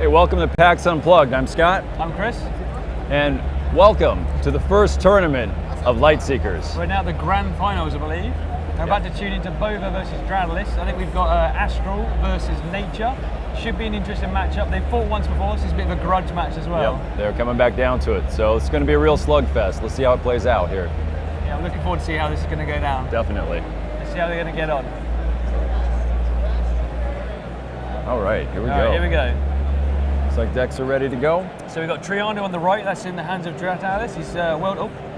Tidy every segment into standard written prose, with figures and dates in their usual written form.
Hey, welcome to PAX Unplugged. I'm Scott. I'm Chris. And welcome to the first tournament of Lightseekers. We're now at the grand finals, I believe. We're about to tune into Bova versus Dratylis. I think we've got Astral versus Nature. Should be an interesting matchup. They've fought once before, so it's a bit of a grudge match as well. Yep, they're coming back down to it. So it's going to be a real slugfest. Let's see how it plays out here. Yeah, I'm looking forward to see how this is going to go down. Definitely. Let's see how they're going to get on. All right, here we go. All right, here we go. Looks like decks are ready to go. So we've got Triano on the right, that's in the hands of Dratylis. He's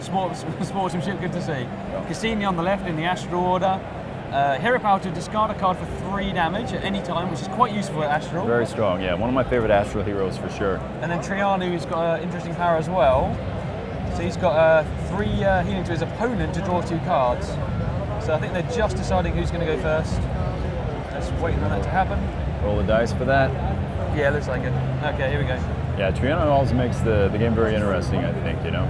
sportsmanship, good to see. Yeah. Cassini on the left in the Astral order. Hero power to discard a card for 3 damage at any time, which is quite useful at Astral. Very strong, yeah. One of my favorite Astral heroes for sure. And then Triano, who's got interesting power as well. So he's got 3 healing to his opponent to draw 2 cards. So I think they're just deciding who's going to go first. Let's wait for that to happen. Roll the dice for that. Yeah, looks like it. Okay, here we go. Yeah, Triano always makes the game very interesting, I think, you know.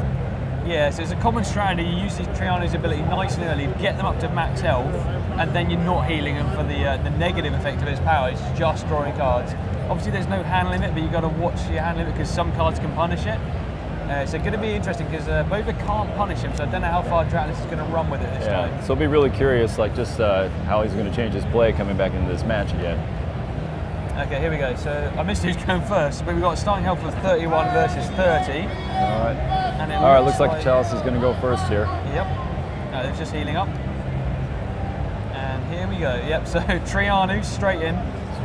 Yeah, so it's a common strategy. You use Triano's ability nice and early, get them up to max health, and then you're not healing them for the negative effect of his power. It's just drawing cards. Obviously, there's no hand limit, but you've got to watch your hand limit because some cards can punish it. So going to be interesting because Bova can't punish him, so I don't know how far Dratylis is going to run with it this time. So I'll be really curious, like just how he's going to change his play coming back into this match again. Okay, here we go. So I missed who's going first, but we've got starting health of 31 versus 30. All right. And it Looks like Dratylis is going to go first here. Yep. It's just healing up. And here we go. Yep. So Triano straight in,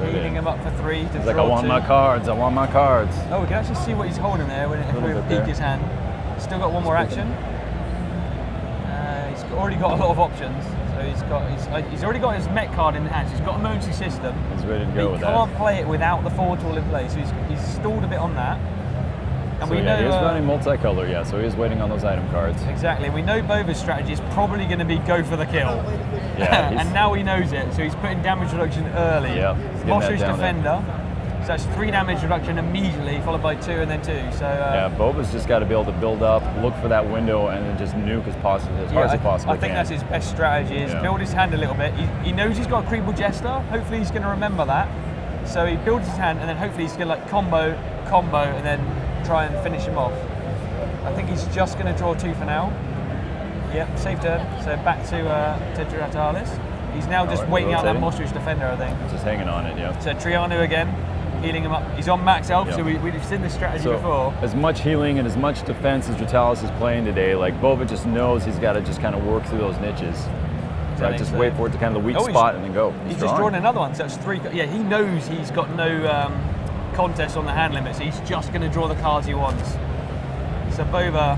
healing him up for 3 to He's draw like, I want 2. my cards. I want my cards. Oh, we can actually see what he's holding there when it peek his hand. Still got one more action. He's already got a lot of options. So he's already got his mech card in the hand. So he's got a emergency system. He's ready to go with that. He can't play it without the forward tool in place. So he's stalled a bit on that. And so we know he is running multicolor, yeah. So he is waiting on those item cards. Exactly. We know Bova's strategy is probably going to be go for the kill. Yeah. And now he knows it. So he's putting damage reduction early. Yeah. Mosh's Defender. So that's 3 damage reduction immediately, followed by 2 and then 2. So yeah, Bova's just got to be able to build up, look for that window, and then just nuke as hard as he possibly I think can. that's his best strategy, is build his hand a little bit. He knows he's got a Creeble Jester. Hopefully he's going to remember that. So he builds his hand, and then hopefully he's going to like combo, and then try and finish him off. I think he's just going to draw 2 for now. Yep, safe turn. So back to Dratylis. He's now just waiting out that Mosh's Defender, I think. Just hanging on it, yeah. So Triano again. Healing him up. He's on max health, so we've seen this strategy before. As much healing and as much defense as Dratylis is playing today, like Bova just knows he's got to just kind of work through those niches. Right, just wait for it to kind of the weak spot and then go. He's just drawn another one, so that's 3. Yeah, he knows he's got no contest on the hand limit, so he's just going to draw the cards he wants. So Bova,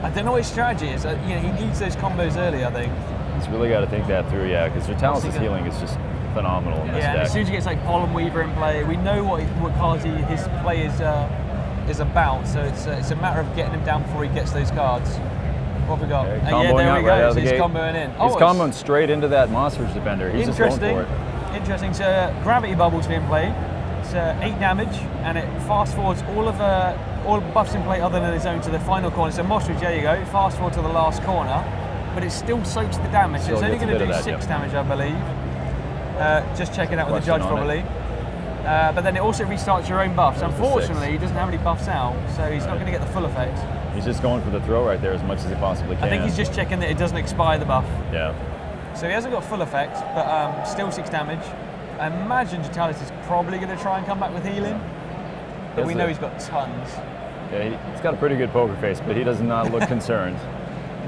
I don't know what his strategy is. He needs those combos early, I think. He's really got to think that through, yeah, because Dratylis' healing is just phenomenal in this deck. As soon as he gets like Pollen Weaver in play, we know what cards his play is about. So it's a matter of getting him down before he gets those cards. What have we got? Yeah, there we go. So he's comboing in. He's comboing straight into that Monster's Defender. He's just going for it. Interesting. So Gravity Bubble's being played. It's 8 damage, and it fast forwards all buffs in play other than his own to the final corner. So Mostrich, there you go. Fast forward to the last corner, but it still soaks the damage. So it's only going to do 6 damage, I believe. Just checking out with the judge probably. But then it also restarts your own buffs. Unfortunately, he doesn't have any buffs out, so he's not going to get the full effect. He's just going for the throw right there as much as he possibly can. I think he's just checking that it doesn't expire the buff. Yeah. So he hasn't got full effect, but still 6 damage. I imagine Dratylis is probably going to try and come back with healing, but we know he's got tons. Yeah, he's got a pretty good poker face, but he does not look concerned.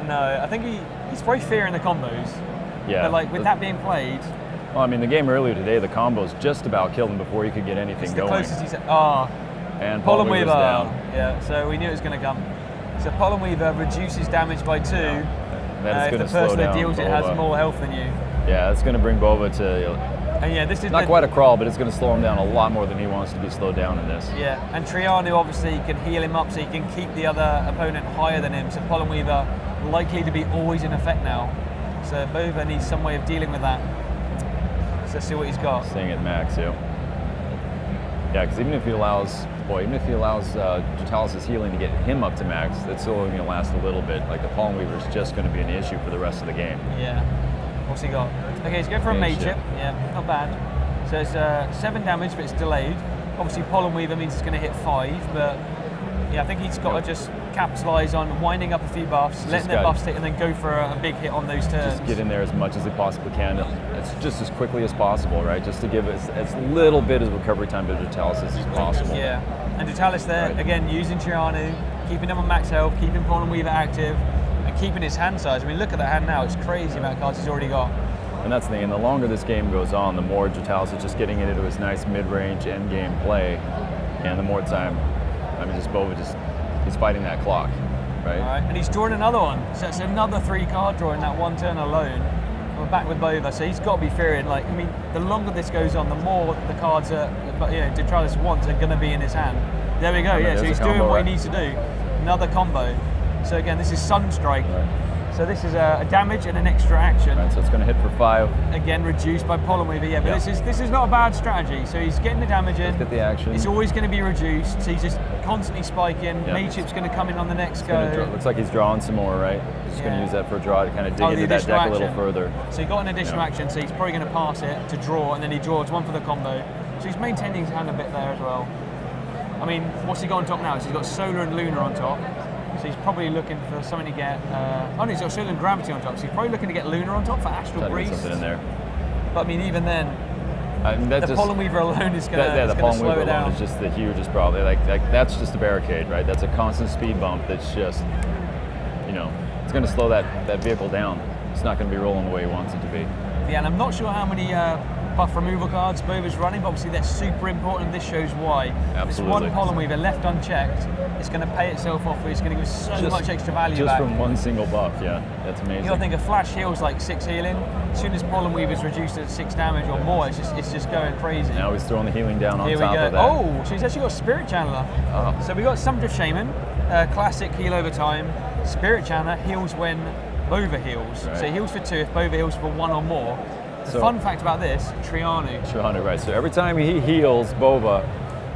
No, I think he's probably fearing the combos. Yeah. But like with that being played. Well, I mean, the game earlier today, the combos just about killed him before he could get anything going. It's the closest he said. And Pollen Weaver down. Yeah, so we knew it was going to come. So Pollen Weaver reduces damage by 2. That is going to slow down. If the person that deals it has more health than you. Yeah, it's going to bring Bova to. This is not quite a crawl, but it's going to slow him down a lot more than he wants to be slowed down in this. Yeah, and Triano obviously can heal him up so he can keep the other opponent higher than him. So Pollen Weaver likely to be always in effect now. So Bova needs some way of dealing with that. So let's see what he's got. Staying at max, yeah. Yeah, because even if he allows Dratylis' healing to get him up to max, that's still only going to last a little bit. Like the Pollen Weaver is just going to be an issue for the rest of the game. Yeah. What's he got? Okay, he's going for a mage chip. Yeah, not bad. So it's 7 damage, but it's delayed. Obviously, Pollen Weaver means it's going to hit 5, but yeah, I think he's got to just capitalise on winding up a few buffs, letting their buffs hit, and then go for a big hit on those turns. Just get in there as much as they possibly can. It's just as quickly as possible, right? Just to give as little bit of recovery time to Dratylis as possible. Yeah, and Dratylis there, again, using Trianu, keeping him on max health, keeping Pollen Weaver active, and keeping his hand size. I mean, look at the hand now, it's crazy amount of cards he's already got. And that's the thing, and the longer this game goes on, the more Dratylis is just getting into his nice mid-range end-game play, and the more time, I mean, Bova he's fighting that clock, right? All right, and he's drawing another one, so it's another 3-card draw in that one turn alone. We're back with Bova, so he's got to be fearing, like, I mean, the longer this goes on, the more the cards that Dratylis wants are going to be in his hand. There we go, yeah, so he's doing what he needs to do. Another combo. So again, this is Sunstrike. Right. So this is a damage and an extra action. Right, so it's going to hit for 5. Again, reduced by Pollen Weaver, yeah, but this is not a bad strategy. So he's getting the damage in. Let's get the action. It's always going to be reduced, so he's just constantly spiking. Mage Chip's going to come in on the next go. Looks like he's drawing some more, right? He's going to use that for a draw to kind of dig into that deck a little further. So he got an additional action, so he's probably going to pass it to draw, and then he draws one for the combo. So he's maintaining his hand a bit there as well. I mean, what's he got on top now? So he's got Solar and Lunar on top. So he's probably looking for something to get. No, he's got Solar and Gravity on top. So he's probably looking to get Lunar on top for Astral Breeze. Something in there. But I mean, even then, the Pollen Weaver alone is going the Pollen slow Weaver it down. Alone is just the hugest problem. Like that's just a barricade, right? That's a constant speed bump. That's just, it's going to slow that vehicle down. It's not going to be rolling the way he wants it to be. Yeah, and I'm not sure how many buff removal cards Bova's running, but obviously they're super important. This shows why. Absolutely. This one Pollen Weaver left unchecked, it's going to pay itself off. It's going to give so much extra value just back. From one single buff, yeah, that's amazing. You got to think a flash heals like 6 healing. As soon as Pollen Weaver's reduced to 6 damage or more, it's just going crazy. Now he's throwing the healing down on top of that. Oh, so he's actually got Spirit Channeler. Oh. So we got Sumdrift Shaman, classic heal over time. Spirit Channeler heals when Bova heals. Right. So he heals for 2 if Bova heals for 1 or more. The fun fact about this, Trianu, right. So every time he heals Bova,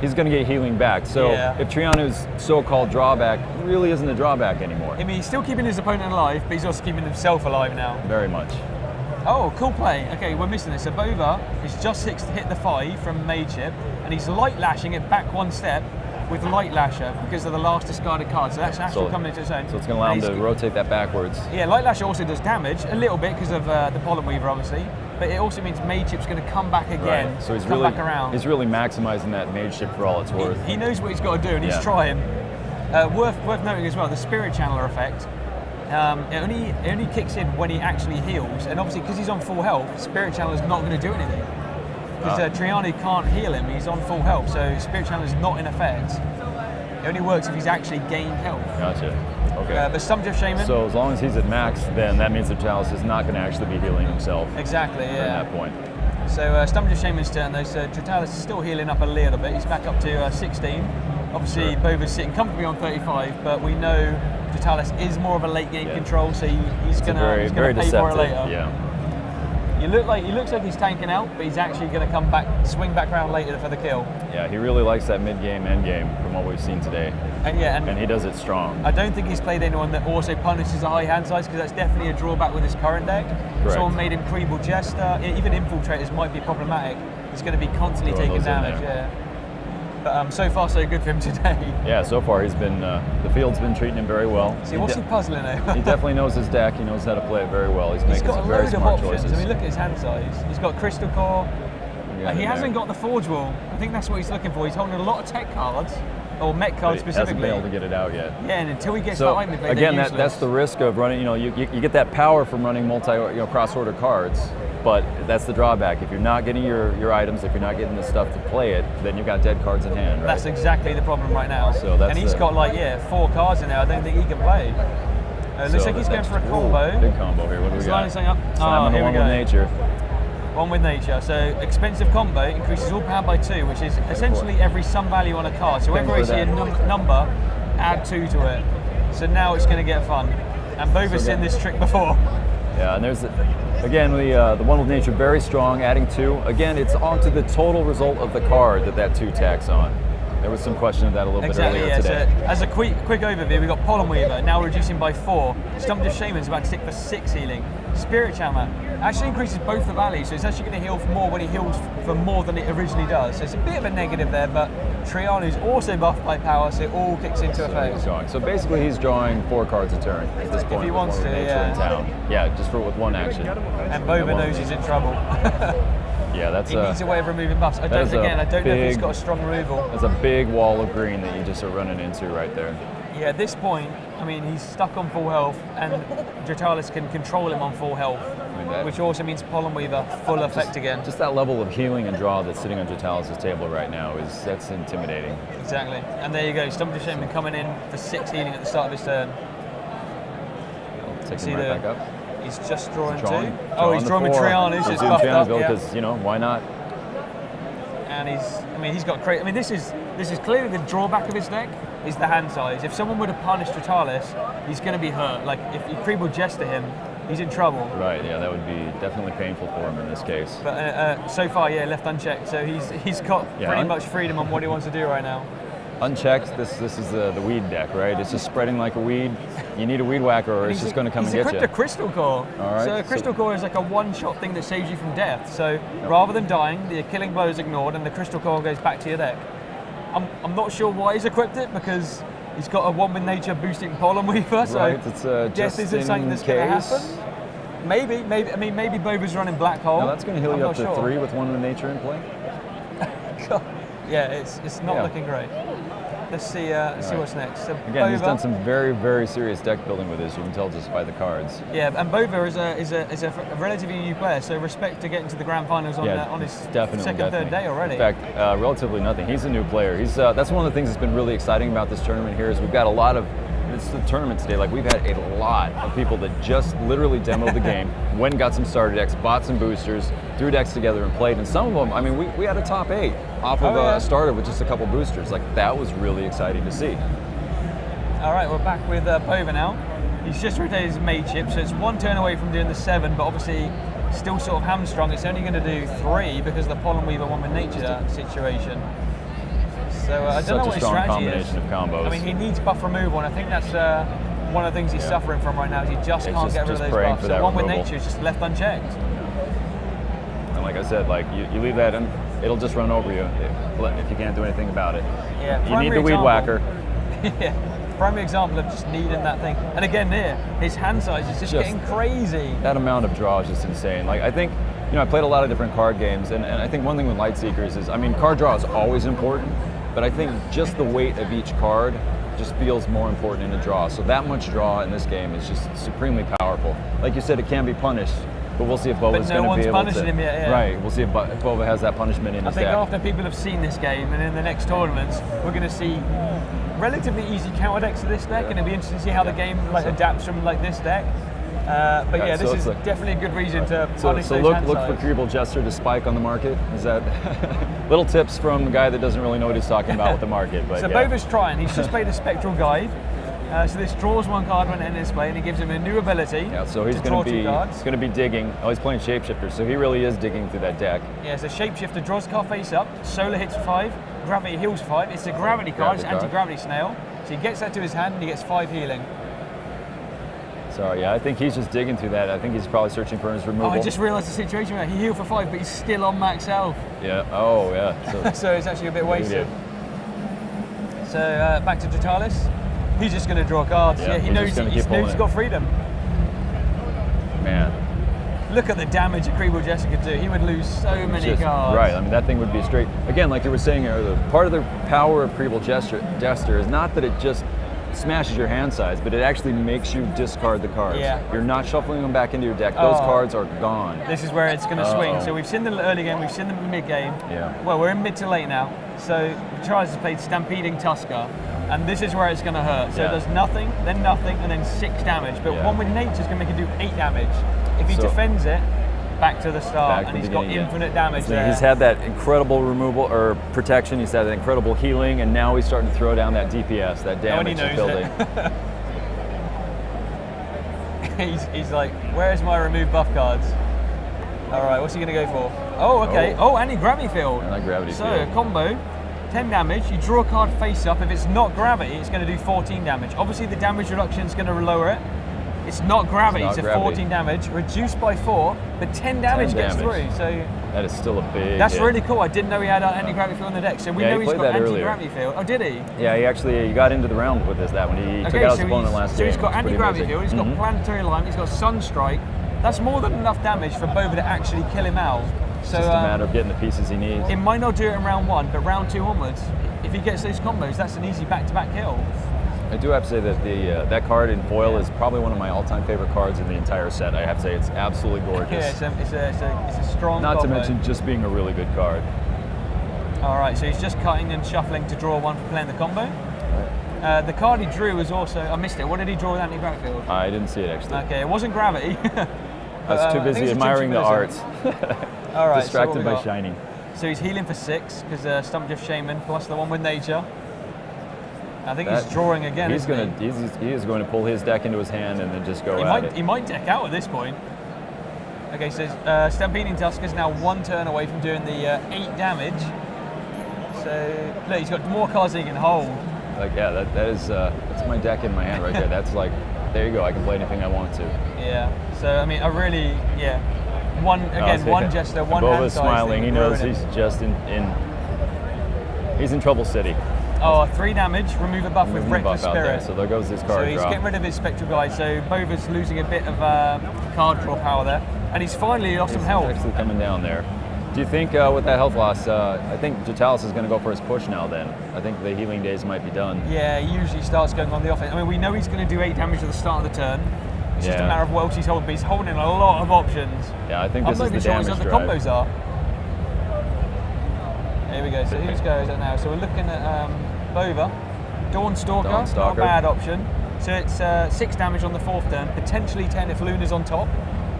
he's going to get healing back. So if Trianu's so-called drawback really isn't a drawback anymore. I mean, he's still keeping his opponent alive, but he's also keeping himself alive now. Very much. Oh, cool play. Okay, we're missing this. So Bova is just hit the 5 from Mage Chip, and he's light lashing it back 1 step with Light Lasher because of the last discarded card. So that's actually coming into its own. So it's going to allow him to rotate that backwards. Yeah, Light Lasher also does damage, a little bit because of the Pollen Weaver, obviously. But it also means Mage Chip's going to come back again, right. So he's back around. He's really maximizing that Mage Chip for all it's worth. He knows what he's got to do, and he's trying. Worth noting as well, the Spirit Channeler effect, it only kicks in when he actually heals, and obviously because he's on full health, Spirit Channeler's not going to do anything. Because Trianu can't heal him, he's on full health, so Spirit Channeler's not in effect. It only works if he's actually gained health. Gotcha. Okay. But Sumdrift Shaman. So as long as he's at max, then that means that Dratylis is not going to actually be healing himself. Exactly, yeah. At that point. So Sumdrift Shaman's turn though, so Dratylis is still healing up a little bit. He's back up to 16. Obviously, Bova's sitting comfortably on 35, but we know Dratylis is more of a late game control, so he's going to pay for it later. Yeah. He looks like he's tanking out, but he's actually going to come back, swing back around later for the kill. Yeah, he really likes that mid-game, end-game from what we've seen today. And he does it strong. I don't think he's played anyone that also punishes a high hand size, because that's definitely a drawback with his current deck. Correct. Someone made him Creeble Jester, even Infiltrators might be problematic. He's going to be constantly taking damage, But so far so good for him today. Yeah, so far he's been, the field's been treating him very well. See, what's he puzzling over? He definitely knows his deck, he knows how to play it very well. He's making some very smart choices. I mean, look at his hand size. He's got Crystal Core. He hasn't got the Forge Wall. I think that's what he's looking for. He's holding a lot of tech cards, or mech cards specifically. He hasn't been able to get it out yet. Yeah, and until he gets that item play, again, that's the risk of running, you get that power from running cross-order cards. But that's the drawback. If you're not getting your items, if you're not getting the stuff to play it, then you've got dead cards in hand, right? That's exactly the problem right now. So that's and he's got 4 cards in there. I don't think he can play. Looks like he's going for a combo. Big combo here. What do we got? Lining up. Slam Here we go. One with nature. One with nature. So expensive combo increases all power by 2, which is essentially every sum value on a card. So whenever I see a number, add 2 to it. So now it's going to get fun. And Bova's seen this trick before. Yeah, and there's again the one with nature very strong, adding 2. Again, it's onto the total result of the card that 2 tacks on. There was some question of that a little Exactly, bit earlier yeah. today. So as a quick overview, we've got Pollen Weaver, now reducing by 4. Stumped Shaman's about to stick for 6 healing. Spirit Chammer actually increases both the values, so it's actually going to heal for more when he heals for more than it originally does. So it's a bit of a negative there, but Trianu's also buffed by power, so it all kicks into effect. So basically he's drawing 4 cards a turn at this point. If he wants to, nature yeah. in town. Yeah, just with one action. And Bova knows he's in trouble. Yeah, that's he needs a way of removing buffs. I don't know if he's got a strong removal. That's a big wall of green that you just are running into right there. Yeah, at this point, I mean, he's stuck on full health, and Dratylis can control him on full health, which also means Pollen Weaver full effect again. Just that level of healing and draw that's sitting on Dratylis' table right now that's intimidating. Exactly. And there you go, Stumped Shaman coming in for 6 healing at the start of his turn. I'll take him right back up. He's just drawing 2. He's drawing with Trianu's. He's doing Trianu's because, you know, why not? And he's got crazy. I mean, this is clearly the drawback of his deck is the hand size. If someone were to punish Dratylis, he's going to be hurt. Like if you Creeble Jester him, he's in trouble. Right. Yeah, that would be definitely painful for him in this case. But so far, yeah, left unchecked. So he's got pretty much freedom on what he wants to do right now. Unchecked, this is the weed deck, right? It's just spreading like a weed. You need a weed whacker or it's just going to come and get you. He's equipped a Crystal Core. All right. So a Crystal Core is like a one-shot thing that saves you from death. So rather than dying, the killing blow is ignored and the Crystal Core goes back to your deck. I'm not sure why he's equipped it because he's got a 1 with nature boosting Pollen Weaver. So right, it's death isn't something that's going to happen. Maybe. I mean, maybe Bova's running Black Hole. No, that's going to heal you up to 3 with 1 with nature in play. God. Yeah, it's not looking great. Let's see what's next. So Again, Bova, he's done some very, very serious deck building with this. You can tell just by the cards. Yeah, and Bova is a relatively new player, so respect to getting to the grand finals on his third day already. In fact, relatively nothing. He's a new player. He's that's one of the things that's been really exciting about this tournament here is we've got a lot of. It's the tournament today. Like we've had a lot of people that just literally demoed the game, went and got some starter decks, bought some boosters, threw decks together and played. And some of them, I mean, we had a top 8 off of a starter with just a couple boosters. Like that was really exciting to see. All right, we're back with Bova now. He's just rotated his mage ship, so it's 1 turn away from doing the 7, but obviously still sort of hamstrung. It's only going to do 3 because of the Pollen Weaver 1 with nature situation. So I don't know what his strategy is. Such a strong combination of combos. I mean, he needs buff removal, and I think that's one of the things he's suffering from right now. Is he just can't get rid of those buffs. So 1 with nature is just left unchecked. And like I said, like you leave that and it'll just run over you if you can't do anything about it. Yeah, you need the weed whacker. Yeah, primary example of just needing that thing. And again, here his hand size is just getting crazy. That amount of draw is just insane. Like I think, you know, I played a lot of different card games, and I think one thing with Lightseekers is, I mean, card draw is always important. But I think just the weight of each card just feels more important in a draw. So that much draw in this game is just supremely powerful. Like you said, it can be punished, but we'll see if Bova's going to be able to. But no one's punishing him yet. Yeah. Right, we'll see if Bova has that punishment in his deck. I think after people have seen this game and in the next tournaments, we're going to see relatively easy counter decks to this deck, and it'll be interesting to see how the game adapts from this deck. But yeah, this is definitely a good reason to punish those look hand for size. Creeble Jester to spike on the market. Is that little tips from a guy that doesn't really know what he's talking about with the market? But so Bova's trying. He's just played a Spectral Guide. So this draws 1 card when it enters play, and it gives him a new ability. Yeah, so he's going to be digging. Oh, he's playing Shapeshifter, so he really is digging through that deck. Yeah, so Shapeshifter draws a card face up. Solar hits 5. Gravity heals 5. It's a gravity card. It's anti-gravity snail. So he gets that to his hand, and he gets 5 healing. So yeah, I think he's just digging through that. I think he's probably searching for his removal. Oh, I just realised the situation where he healed for 5, but he's still on max health. Yeah. Oh, yeah. So it's actually a bit wasted. So back to Dratylis. He's just going to draw cards. Yeah, he knows he's got freedom. Man. Look at the damage a Creeble Jester could do. He would lose so many cards. Right. I mean, that thing would be straight. Again, like you were saying earlier, part of the power of Creeble Jester is not that it just smashes your hand size, but it actually makes you discard the cards. Yeah. You're not shuffling them back into your deck. Those cards are gone. This is where it's going to swing. So we've seen them in the early game, we've seen them in the mid game. Yeah. Well, we're in mid to late now. So Charles has played Stampeding Tusker, and this is where it's going to hurt. So it does nothing, and then 6 damage. But 1 with nature is going to make it do 8 damage. If he defends it, back to the start, and he's got infinite damage there. He's had that incredible removal or protection. He's had that incredible healing, and now he's starting to throw down that DPS, that damage he's building. he's like, where's my remove buff cards? All right, what's he going to go for? Oh, okay. Oh, and he gravity field. And that gravity so field. a combo. 10 damage. You draw a card face up. If it's not gravity, it's going to do 14 damage. Obviously, the damage reduction is going to lower it. It's not gravity, It's so not gravity. 14 damage, reduced by 4, but 10 damage gets through. So that is still a big that's hit. really cool. I didn't know he had anti-gravity field on the deck, so we Yeah, know he he's played got that earlier. anti-gravity field. Oh, did he? Yeah, he got into the round with that when he took out his opponent last so game. he's got It's pretty anti-gravity amazing. field, he's got planetary alignment, he's got sunstrike. That's more than enough damage for Bova to actually kill him out. So Just a matter of getting the pieces he needs. it might not do it in round 1, but round 2 onwards, if he gets those combos, that's an easy back-to-back kill. I do have to say that that card in foil is probably one of my all-time favorite cards in the entire set. I have to say it's absolutely gorgeous. Yeah, it's a strong Not to combo. mention just being a really good card. All right, so he's just cutting and shuffling to draw 1 for playing the combo. The card he drew was also, I missed it. What did he draw with anti-gravity field? I didn't see it actually. Okay, it wasn't gravity. I was too busy admiring the arts. All right, Distracted so by Shiny. So he's healing for 6 because Stump Drift Shaman plus the one with nature. I think he's drawing again. He is going to pull his deck into his hand and then just go at it. He might deck out at this point. Okay, so Stampeding Tusker's now 1 turn away from doing the 8 damage. So look, he's got more cards than he can hold. Like that's my deck in my hand right there. That's like, there you go. I can play anything I want to. Yeah. So I mean, one gesture, one hand Bova's size. smiling. He knows he's just he's in Trouble City. Oh, 3 damage. Remove a buff with Moving Reckless buff out there, Spirit. so there goes his card So he's draw. getting rid of his Spectral Guide. So Bova's losing a bit of card draw power there, and he's finally lost some health. Actually coming down there. Do you think with that health loss, I think Dratylis is going to go for his push now then? I think the healing days might be done. Yeah, he usually starts going on the offense. I mean, we know he's going to do 8 damage at the start of the turn. It's just a matter of what else he's holding, but he's holding a lot of options. Yeah, I think this is the I'm not damage even sure what the drive. combos are. Here we go, so who's goes at now? So we're looking at Bova. Dawnstalker, not a bad option. So it's 6 damage on the 4th turn, potentially 10 if Luna's on top,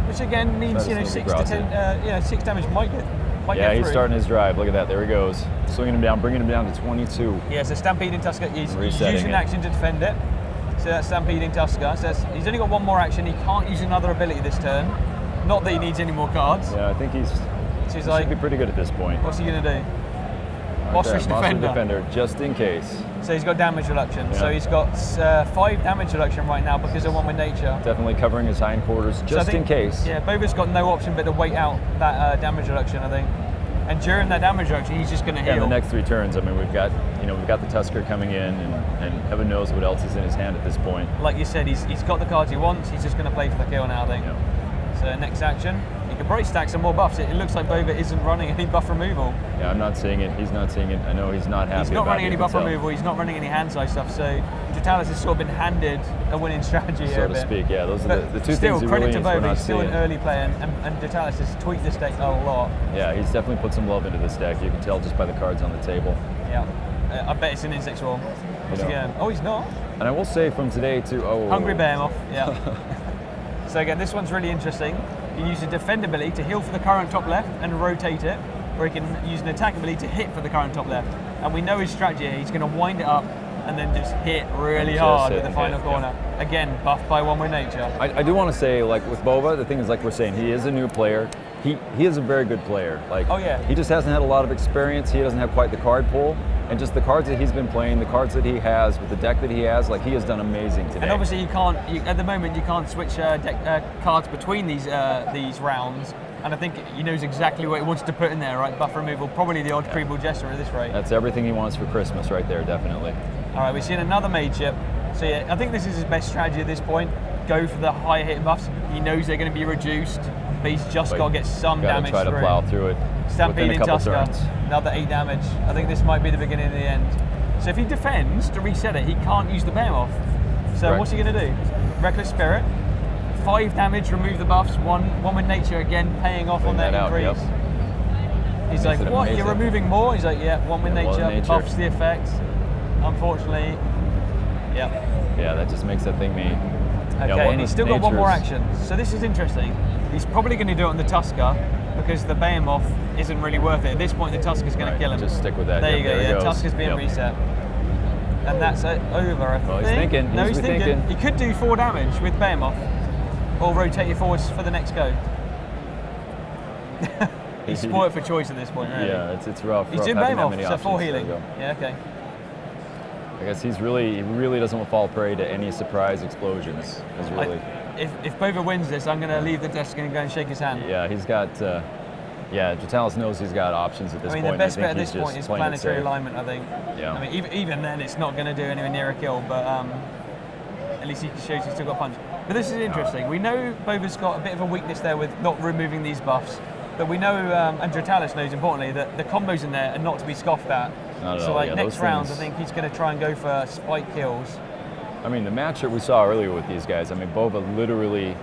which again means 6 to 10. 6 damage might get He's through. starting his drive. Look at that. There he goes. Swinging him down, bringing him down to 22. Yeah, so Stampeding Tusker, he's Resetting using it. action to defend it. So that's Stampeding Tusker. So he's only got 1 more action. He can't use another ability this turn. Not that he needs any more cards. Yeah, I think he should be pretty good at this point. What's he going to do? Right there, Monstrous Defender, just in case. So he's got damage reduction. Yeah. So he's got 5 damage reduction right now because of one with nature. Definitely covering his hindquarters just in case. Yeah, Bova's got no option but to wait out that damage reduction, I think. And during that damage reduction, he's just going to heal. Yeah, in the next 3 turns, I mean, we've got the Tusker coming in, and heaven knows what else is in his hand at this point. Like you said, he's got the cards he wants. He's just going to play for the kill now, I think. Yeah. So next action, he can probably stack some more buffs. It looks like Bova isn't running any buff removal. Yeah, I'm not seeing it. He's not seeing it. I know he's not happy. He's not about running it, any you buff can tell. removal. He's not running any hand size stuff. So Dratylis has sort of been handed a winning strategy here, so to speak. Yeah, those are the 2 still, things he credit really to needs we're Bova. not He's still seeing. an early player, and Dratylis has tweaked this deck a lot. Yeah, he's definitely put some love into this deck. You can tell just by the cards on the table. Yeah, I bet it's an insect swarm. What's he going? Oh, he's not. And I will say from today to Hungry Behemoth. Yeah. So again, this one's really interesting. You use a defend ability to heal for the current top left and rotate it, or he can use an attack ability to hit for the current top left. And we know his strategy here. He's going to wind it up and then just hit really hard at the final corner. Yeah. Again, buffed by one with nature. I do want to say, like with Bova, the thing is, like we're saying, he is a new player. He is a very good player. Like, he just hasn't had a lot of experience. He doesn't have quite the card pool. And just the cards that he's been playing, the cards that he has, with the deck that he has, like he has done amazing today. And obviously at the moment you can't switch deck cards between these rounds. And I think he knows exactly what he wants to put in there, right? Buff removal, probably the odd pre-ball gesture at this rate. That's everything he wants for Christmas right there, definitely. All right, we've seen another mage ship. So yeah, I think this is his best strategy at this point. Go for the higher hitting buffs. He knows they're going to be reduced, but he's just got to get some damage try to plow through it. Stampeding Tusker, turns. another 8 damage. I think this might be the beginning of the end. So if he defends to reset it, he can't use the Behemoth. So what's he going to do? Reckless Spirit, 5 damage, remove the buffs, one with nature again, paying off on that increase. He's like, what, amazing. You're removing more? He's like, yeah, one with nature, buffs the effects. Unfortunately, yeah, that just makes that thing mean. Okay, and he's still got 1 more action. So this is interesting. He's probably going to do it on the Tusker because the Behemoth isn't really worth it. At this point, the Tusker's going to kill him. Just stick with that. There you go, yeah, Tusker's being reset. And that's over, I think. He's thinking. No, he's thinking. He could do 4 damage with Behemoth or rotate your force for the next go. He's spoiled for choice at this point, really. Yeah, it's rough. He's rough doing having that Behemoth, many so options. 4 There healing. we go. Yeah, okay. I guess he really doesn't fall prey to any surprise explosions. Is really. If Bova wins this, I'm going to leave the desk and go and shake his hand. Yeah, he's got. Yeah, Dratylis knows he's got options at this point. I mean, the best I bet think at this point is playing it planetary safe. alignment, I think. Yeah. I mean, even then, it's not going to do anywhere near a kill, but at least he shows he's still got punch. But this is interesting. We know Bova's got a bit of a weakness there with not removing these buffs, but we know, and Dratylis knows importantly, that the combos in there are not to be scoffed at. Not at So all, like yeah, next those round, I things- think he's going to try and go for spike kills. I mean, the match that we saw earlier with these guys, I mean, Bova literally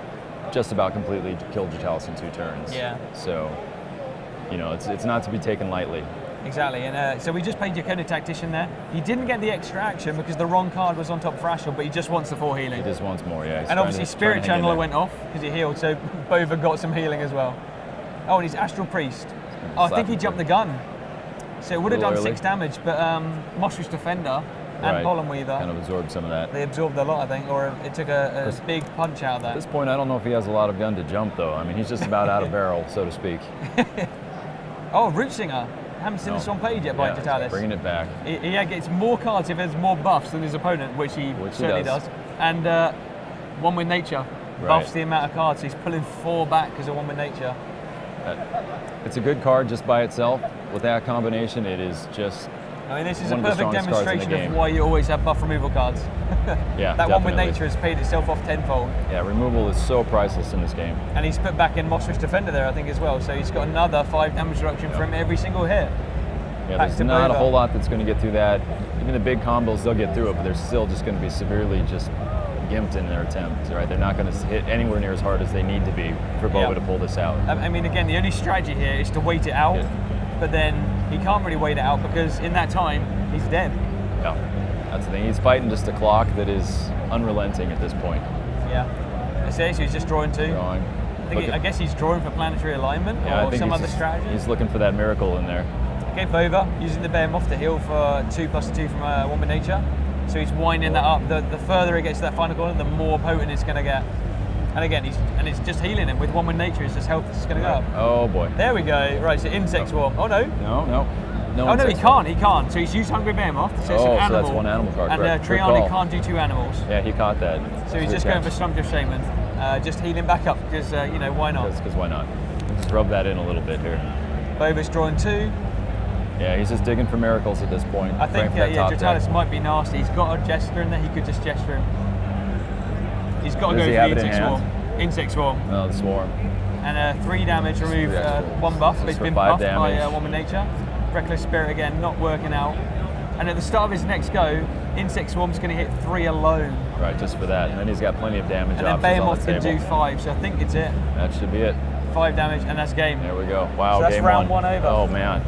just about completely killed Dratylis in 2 turns. Yeah. So, you know, it's not to be taken lightly. Exactly, and so we just played Yakona Tactician there. He didn't get the extra action because the wrong card was on top for Astral, but he just wants the 4 healing. He just wants more, yeah. He's And trying obviously to Spirit hang in Channeler there. went off because he healed, so Bova got some healing as well. Oh, and he's Astral Priest. Oh, I think he jumped the gun. So it would have A done little 6 damage, but Moshrish Defender and Right. Pollen Weaver, Kind of absorbed some of that. they absorbed a lot, I think, or it took a big punch out of At that. this point, I don't know if he has a lot of gun to jump, though. I mean, he's just about out of barrel, so to speak. Oh, Root Singer. Haven't seen this one played yet by Yeah, Dratylis. bringing it back. He gets more cards if there's more buffs than his opponent, which he certainly does. does. And One with Nature buffs the amount of cards, so he's pulling 4 back because of One with Nature. It's a good card just by itself. With that combination, it is just I mean, this is a one of the perfect strongest cards in the demonstration game. of why you always have buff removal cards. Yeah, That One with definitely. Nature has paid itself off tenfold. Yeah, removal is so priceless in this game. And he's put back in Moshrish Defender there, I think, as well. So he's got another 5 damage reduction from every single hit. Yeah, Back there's to not a Bova. whole lot that's going to get through that. Even the big combos, they'll get through it, but they're still just going to be severely just gimped in their attempt, right? They're not going to hit anywhere near as hard as they need to be for Bova to pull this out. I mean, again, the only strategy here is to wait it out, but then he can't really wait it out because in that time, he's dead. Yeah, that's the thing. He's fighting just a clock that is unrelenting at this point. Yeah. I say, so he's just drawing 2. Drawing. I guess he's drawing for planetary alignment Yeah, I or think some he's other just- strategy. He's looking for that miracle in there. Okay, Bova using the Behemoth to heal for 2+2 from One with Nature. So he's winding that up. The further it gets to that final corner, the more potent it's going to get. And again, it's just healing him with One with Nature. It's just health is going to go up. Oh boy. There we go. Right, so Insect Swarm. Oh no. No. Oh no, he insects. can't. He can't. So he's used Hungry Behemoth. So it's an Oh, so animal. that's one animal card, And correct. Good Triani call. can't do 2 animals. Yeah, he caught that. So he's just going for Slumped Shaman. Just healing back up because why not? Because why not? Just rub that in a little bit here. Bova's drawing 2. Yeah, he's just digging for miracles at this point. I think praying for that top Dratylis deck. might be nasty. He's got a Jester in there. He could just gesture him. He's got to Does go he for have the it in Insect Swarm. hand? Insect Swarm. Oh, the swarm. And 3 damage, remove three extra. 1 buff, Just but it's for been 5 buffed by damage. One with Nature. Reckless Spirit again, not working out. And at the start of his next go, Insect Swarm's going to hit 3 alone. Right, just for that. And then he's got plenty of damage And then options on Behemoth the can table. do 5, so I think it's it. That should be it. 5 damage, and that's game. There we go. Wow, So that's game round 1 over. Oh man.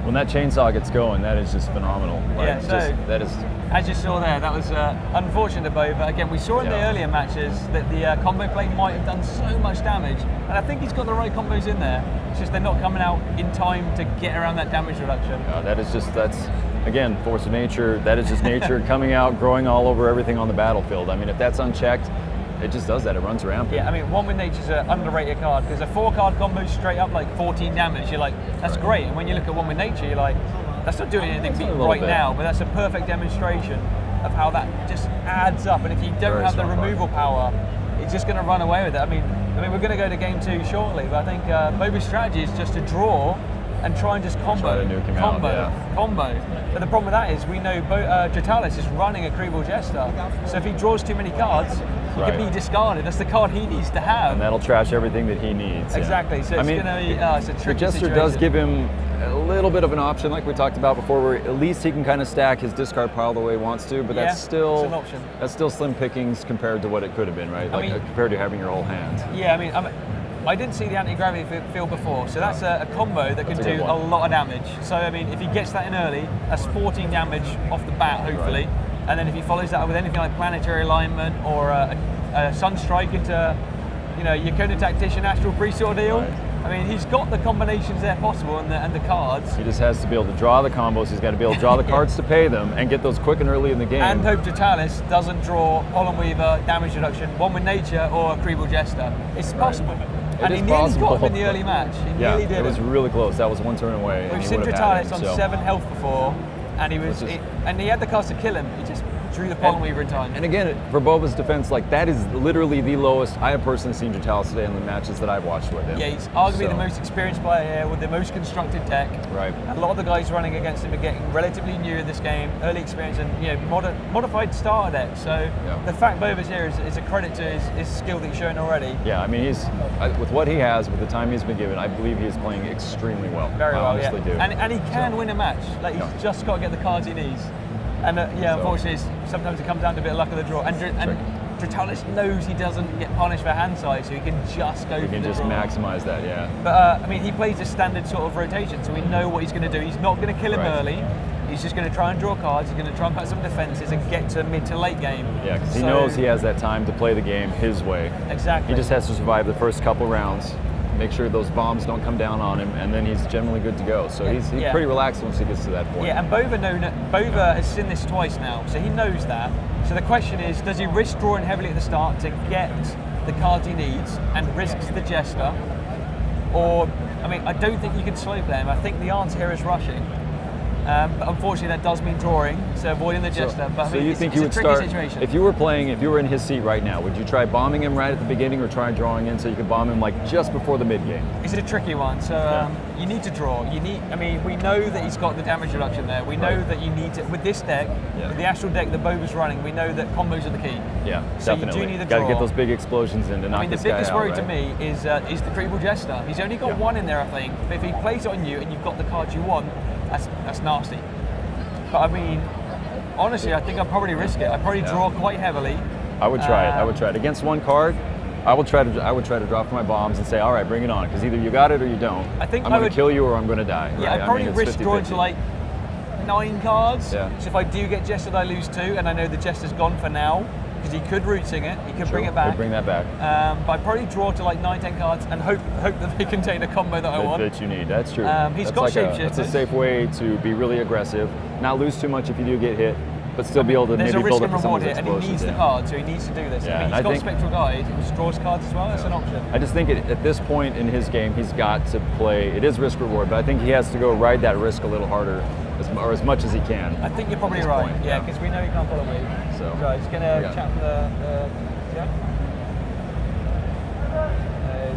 When that chainsaw gets going, that is just phenomenal. Like, Yeah, so- that is. As you saw there, that was unfortunate to Bova. Again, we saw in the Yeah. earlier matches that the combo play might have done so much damage, and I think he's got the right combos in there. It's just they're not coming out in time to get around that damage reduction. That's again force of nature. That is just nature coming out, growing all over everything on the battlefield. I mean, if that's unchecked, it just does that. It runs rampant. Yeah, I mean, One with Nature's an underrated card because a 4-card combo straight up like 14 damage. You're like, that's Right. great. And when you look at One with Nature, you're like, that's not doing anything a little right bit. now, but that's a perfect demonstration of how that just adds up. And if you don't Very have the strong card. removal power, it's just going to run away with it. I mean, we're going to go to game 2 shortly, but I think Bova's strategy is just to draw and try and just combo, Try to nuke him out, combo. But the problem with that is we know Dratylis is running a Creeble Jester, so if he draws too many cards, he Right. can be discarded. That's the card he needs to have. And that'll trash everything that he needs. yeah. Exactly. So I it's mean, going to be it's a the tricky Jester situation. does give him a little bit of an option, like we talked about before, where at least he can kind of stack his discard pile the way he wants to. But Yeah, that's still it's an option. That's still slim pickings compared to what it could have been, right? I Like mean- compared to having your whole hand. Yeah, I didn't see the anti-gravity field before, so that's a combo that can That's a do good a one. lot of damage. So I mean, if he gets that in early, that's 14 damage off the bat, hopefully. And then if he follows that up with anything like planetary alignment or a Sunstrike into, Yakona Tactician, Astral Priest ordeal. Right. I mean, he's got the combinations there possible and the cards. He just has to be able to draw the combos. He's got to be able to draw the cards to pay them and get those quick and early in the game. And hope Dratylis doesn't draw Pollen Weaver, damage reduction, One with Nature, or a Creeble Jester. It's possible. And he nearly got him in the early match. He nearly did it was really close. That was one turn away. We've and seen Dratylis on so. 7 health before, and he had the cards to kill him. He just drew the Pollen Weaver in time. And again, for Bova's defense, like that is literally the lowest I have personally seen Dratylis today in the matches that I've watched with him. Yeah, he's arguably the most experienced player here with the most constructed deck. Right. A lot of the guys running against him are getting relatively new in this game, early experience, and modified starter deck. So the fact Bova's here is a credit to his skill that he's shown already. Yeah, I mean with what he has, with the time he's been given, I believe he is playing extremely well. Very well, I honestly do. And he can win a match. Like he's just got to get the cards he needs. And unfortunately, sometimes it comes down to a bit of luck of the draw. And Dratylis knows he doesn't get punished for hand size, so he can just go for the draw. He can just maximize that, yeah. But, I mean, he plays a standard sort of rotation, so we know what he's going to do. He's not going to kill him early. He's just going to try and draw cards. He's going to try and put some defenses and get to mid to late game. Yeah, because he knows he has that time to play the game his way. Exactly. He just has to survive the first couple rounds, make sure those bombs don't come down on him, and then he's generally good to go. So he's pretty relaxed once he gets to that point. Yeah, and Bova has seen this twice now, so he knows that. So the question is, does he risk drawing heavily at the start to get the cards he needs and risks the Jester? Or, I mean, I don't think you can slow play him. I think the answer here is rushing. But unfortunately, that does mean drawing, so avoiding the Jester. But so you think you would start, if you were in his seat right now, would you try bombing him right at the beginning or try drawing in so you could bomb him like just before the mid game? It's a tricky one. So you need to draw. We know that he's got the damage reduction there. We know that you need to, with this deck, with the actual deck that Bova's running, we know that combos are the key. Yeah, so definitely. You do need the draw. Got to get those big explosions in to knock this guy out. The biggest worry to me is the Treble Jester. He's only got one in there, I think. But if he plays it on you and you've got the cards you want, that's nasty. But I mean, honestly, I think I'd probably risk it. I'd probably draw quite heavily. I would try it. I would try it against one card. I would try to drop for my bombs and say, all right, bring it on, because either you got it or you don't. I think I'm going to kill you or I'm going to die. Yeah, right? I'd probably risk drawing to like 9 cards. Yeah. So if I do get Jester, I lose 2, and I know the Jester's gone for now, because he could root sing it, he could bring it back. Could bring that back. But I'd probably draw to like 9, 10 cards and hope that they contain a combo that I want. That you need. That's true. He's got Shapeshifters. That's a safe way to be really aggressive, not lose too much if you do get hit, but still be able to maybe build up some of those explosions. There's a risk and reward here, and he needs the card, so he needs to do this. Yeah, I mean, he's got Spectral Guide, he just draws cards as well, that's an option. I just think at this point in his game, he's got to play, it is risk-reward, but I think he has to go ride that risk a little harder, or as much as he can. I think you're probably right, because we know he can't follow me. So he's going to chat for the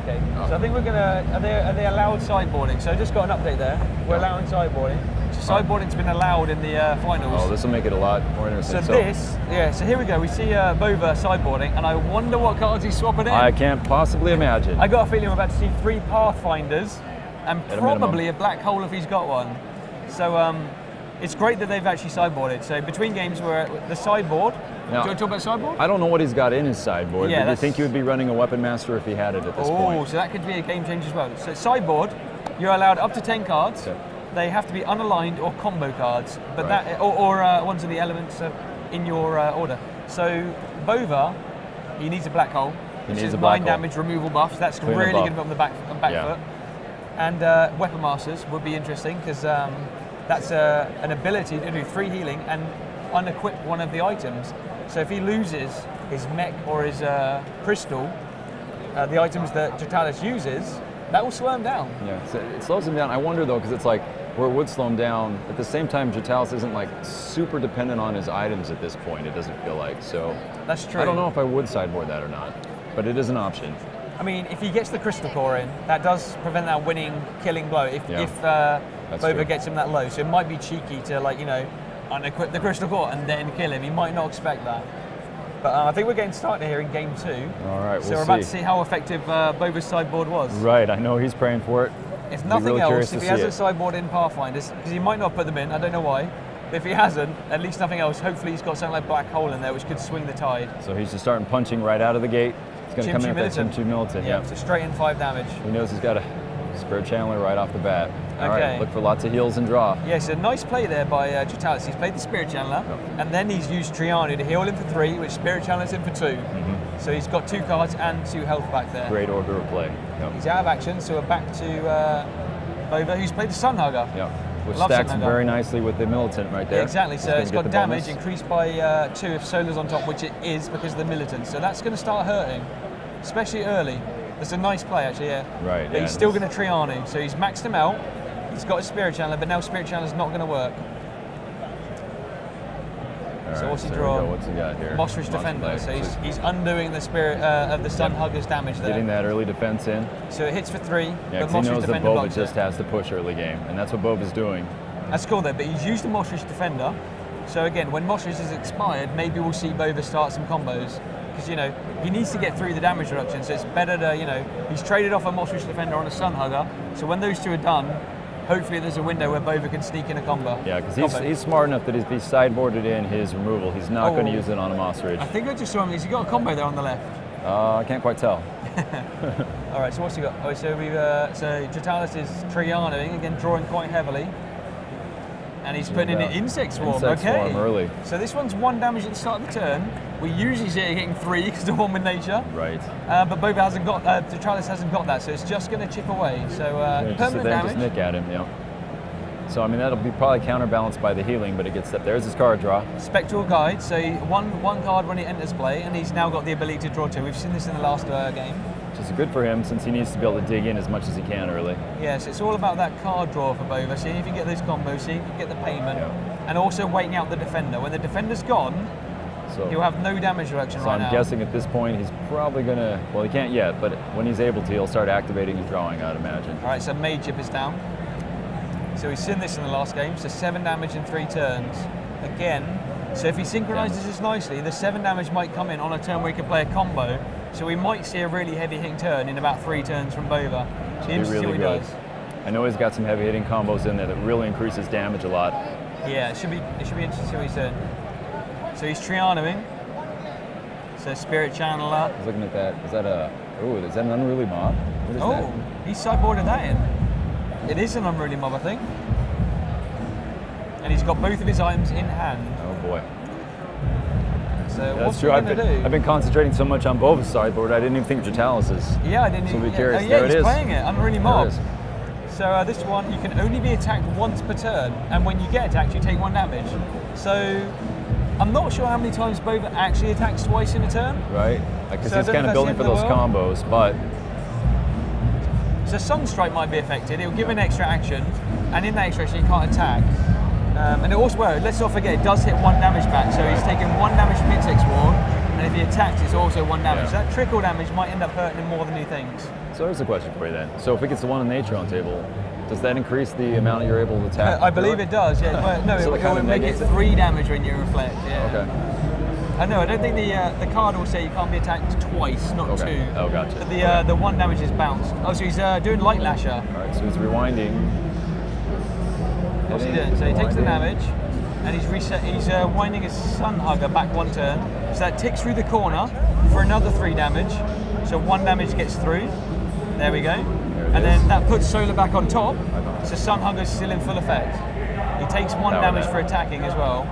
okay. So I think we're going to, are they allowed sideboarding? So I just got an update there. We're allowing sideboarding. So sideboarding's been allowed in the finals. Oh, this will make it a lot more interesting. So here we go. We see Bova sideboarding, and I wonder what cards he's swapping in. I can't possibly imagine. I got a feeling we're about to see 3 Pathfinders, and probably a black hole if he's got one. So it's great that they've actually sideboarded. So between games, we're at the sideboard. Now, do you want to talk about sideboard? I don't know what he's got in his sideboard, but do you think he would be running a Weapon Master if he had it at this point? Oh, so that could be a game changer as well. So sideboard, you're allowed up to 10 cards. Okay. They have to be unaligned or combo cards, but or ones of the elements in your order. So Bova, he needs a black hole, which is 9 damage removal buffs. That's really going to be on the back foot. And Weapon Masters would be interesting because that's an ability to do 3 healing and unequip one of the items. So if he loses his mech or his crystal, the items that Dratylis uses, that will slow him down. Yeah, so it slows him down. I wonder though, because it's like, where it would slow him down, at the same time, Dratylis isn't like super dependent on his items at this point, it doesn't feel like. So that's true. I don't know if I would sideboard that or not, but it is an option. I mean, if he gets the Crystal Core in, that does prevent that winning, killing blow if Bova gets him that low. So it might be cheeky to unequip the Crystal Core and then kill him. He might not expect that. But I think we're getting started here in game 2. All right, so we're about to see how effective Bova's sideboard was. Right, I know he's praying for it. If nothing else, if he hasn't sideboarded in Pathfinders, because he might not put them in, I don't know why. But if he hasn't, at least nothing else, hopefully he's got something like Black Hole in there which could swing the tide. So he's just starting punching right out of the gate. He's going to come in with that Chim-Chu Militant. Yeah, so straight in 5 damage. He knows he's got a Spirit Channeler right off the bat. All right, look for lots of heals and draw. Yeah, so nice play there by Dratylis. He's played the Spirit Channeler, and then he's used Trianu to heal him for 3, which Spirit Channeler's in for 2. So he's got 2 cards and 2 health back there. Great order of play. He's out of action, so we're back to Bova, who's played the Sunhugger. Which stacks very nicely with the Militant right there. Yeah, exactly, so it's got damage increased by 2 if Solar's on top, which it is because of the Militant. So that's going to start hurting, especially early. That's a nice play, actually, yeah. Right, But yeah, he's still this- going to Trianu, so he's maxed him out. He's got a Spirit Channeler, but now Spirit Channeler's not going to work. All So right, what's he there we drawn? go. What's he got here? Mostrish Defender, Blade. so he's undoing the Spirit of the Sunhugger's damage there. Getting that early defense in. So it hits for 3, Yeah, but because he Mostrish knows that Defender Bova blocks just it. has to push early game, and that's what Bova's doing. That's cool though, but he's used the Mostrish Defender. So again, when Mostrish is expired, maybe we'll see Bova start some combos. Because, you know, he needs to get through the damage reduction, so it's better to, you know, he's traded off a Mostrish Defender on a Sunhugger, so when those two are done, hopefully there's a window where Bova can sneak in a combo. Yeah, because he's smart enough that if he sideboarded in his removal, he's not going to use it on a Moss-Ridge. I think I just saw him, has he got a combo there on the left? I can't quite tell. All right, so what's he got? Oh, so so Dratylis is Trianoing, again drawing quite heavily. And he's putting in an Insect Swarm, Insect okay. Swarm early. So this one's 1 damage at the start of the turn. We usually see it hitting 3 because of 1 with nature. Right. But Bova hasn't got, Dratylis hasn't got that, so it's just going to chip away. So Just sit permanent there and just damage. nick at him, yeah. So, I mean, that'll be probably counterbalanced by the healing, but it gets that. There's his card draw. Spectral Guide, so one card when he enters play, and he's now got the ability to draw 2. We've seen this in the last game. Which is good for him since he needs to be able to dig in as much as he can early. Yes, it's all about that card draw for Bova, seeing if you get those combos, seeing if you get the payment, Yeah. and also waiting out the defender. When the defender's gone, So, he'll have no damage reduction so right I'm now. guessing at this point he's probably going to, well, he can't yet, but when he's able to, he'll start activating and drawing, I'd imagine. All right, so Mage Chip is down. So we've seen this in the last game, so 7 damage in 3 turns. Again, so if he synchronizes this nicely, the 7 damage might come in on a turn where he can play a combo. So we might see a really heavy hitting turn in about 3 turns from Bova. So Be interesting to see really what he good. does. I know he's got some heavy hitting combos in there that really increases damage a lot. Yeah, it should be interesting to see what he's doing. So he's Trianoing. So Spirit Channeler. I was looking at that. Is that an unruly mob? What is Oh, that? he sideboarded that in. It is an Unruly Mob, I think. And he's got both of his items in hand. Oh boy. So That's what's he true. going to do? I've been concentrating so much on Bova's sideboard, I didn't even think of Dratylis's. Yeah, I didn't So even. be curious. Oh, yeah, There he's it is. playing it. Unruly There Mob. it is. So this one, you can only be attacked once per turn, and when you get attacked, you take 1 damage. So I'm not sure how many times Bova actually attacks twice in a turn. Right? Because So I he's don't kind know of if building that's for the those end of combos, but So Sunstrike might be affected. It'll give an extra action, and in that extra action, you can't attack. And it also, well, let's not forget, it does hit 1 damage back, so he's taking 1 damage from Insect Swarm, and if he attacks, it's also 1 damage. Yeah. So that trickle damage might end up hurting him more than he thinks. so here's a question for you then. So if it gets the 1 in nature on table, does that increase the amount you're able to attack? I believe it does, yeah. Well, no, So it it kind will of make it negates it? 3 damage when you reflect, yeah. Okay. I know, I don't think the card will say you can't be attacked twice, not Okay. 2. Oh, gotcha. But Okay. the 1 damage is bounced. Oh, so he's doing Light Lasher. All right, so he's rewinding. What's he doing? So he takes the damage, and he's winding his Sunhugger back 1 turn. So that ticks through the corner for another 3 damage. So 1 damage gets through. There we go. it And is. then that puts Solar back on top. So Sunhugger's still in full effect. He takes 1 Power damage that. for attacking as well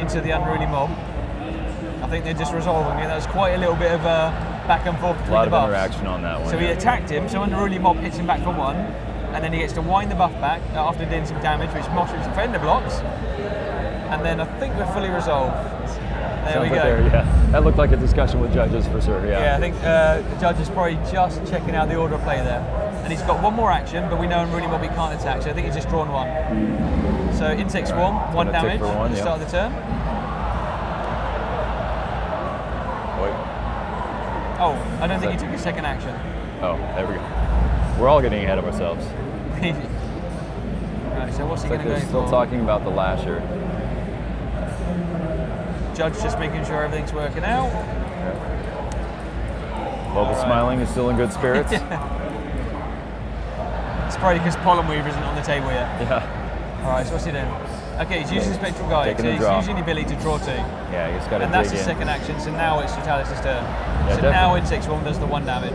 into the Unruly Mob. I think they're just resolving it. That was quite a little bit of back and forth A between lot the of buffs. interaction on that one. So he yeah. attacked him, so Unruly Mob hits him back for 1, and then he gets to wind the buff back after doing some damage, which Mostrich's defender blocks. And then I think we're fully resolved. There Sounds we like go. there, yeah. That looked like a discussion with judges for sure, yeah. Yeah, I think the judge is probably just checking out the order of play there. And he's got 1 more action, but we know Unruly Mob he can't attack, so I think he's just drawn 1. So Insect Swarm, Alright, 1 gonna tick damage for 1, at the yeah. start of the turn. Wait. Oh, I don't think he took a second action. Oh, there we go. We're all getting ahead of ourselves. Right, so what's he It's like going to they're go still for? talking about the lasher. Judge just making sure everything's working out. Bova's smiling, is still in good spirits. It's probably because Pollen Weaver isn't on the table yet. Yeah. Alright, so what's he doing? Okay, he's using Spectral Guide, Taking so a he's draw. using the ability to draw 2. Yeah, he's got to And that's dig his in. second action, so now it's Dratylis' turn. So definitely. now Insect Swarm does the 1 damage.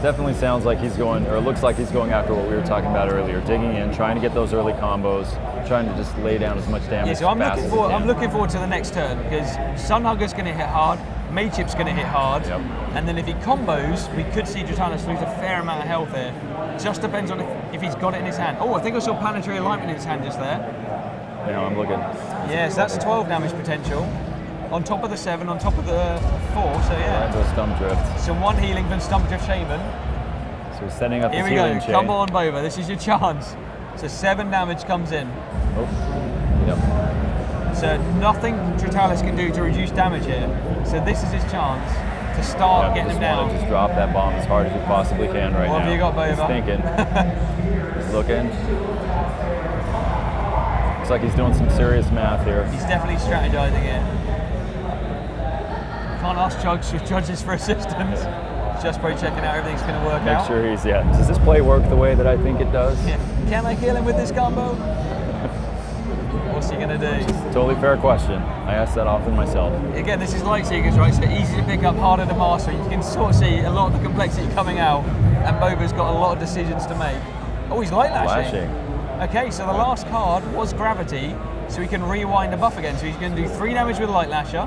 Definitely sounds like he's going, or looks like he's going after what we were talking about earlier, digging in, trying to get those early combos, trying to just lay down as much damage Yeah, so I'm fast looking as forward. he I'm can. looking forward to the next turn because Sunhugger's going to hit hard, Mage Chip's going to hit hard, Yep. and then if he combos, we could see Dratylis lose a fair amount of health here. Just depends on if he's got it in his hand. Oh, I think I saw Planetary Alignment in his hand just there. Yeah, I'm looking. Yeah, so that's 12 damage potential. On top of the 7, on top of the 4, so yeah. Into a stump drift. So 1 healing from Stump Drift Shaman. So he's setting up Here his we go. healing chain. Come on, Bova. This is your chance. So 7 damage comes in. Oh. Yep. So nothing Dratylis can do to reduce damage here. So this is his chance to start getting him down. Just drop that bomb as hard as you possibly can right now. What have you got, Bova? He's thinking. He's looking. Looks like he's doing some serious math here. He's definitely strategizing here. Can't ask judges for assistance. Just probably checking out everything's going to work out. Make sure he's, does this play work the way that I think it does? Yeah. Can I kill him with this combo? What's he going to do? Totally fair question. I ask that often myself. Again, this is Lightseekers, right? So easy to pick up, harder to master. You can sort of see a lot of the complexity coming out, and Bova's got a lot of decisions to make. Oh, he's light lashing. Okay, so the last card was gravity, so he can rewind the buff again. So he's going to do 3 damage with Light Lasher.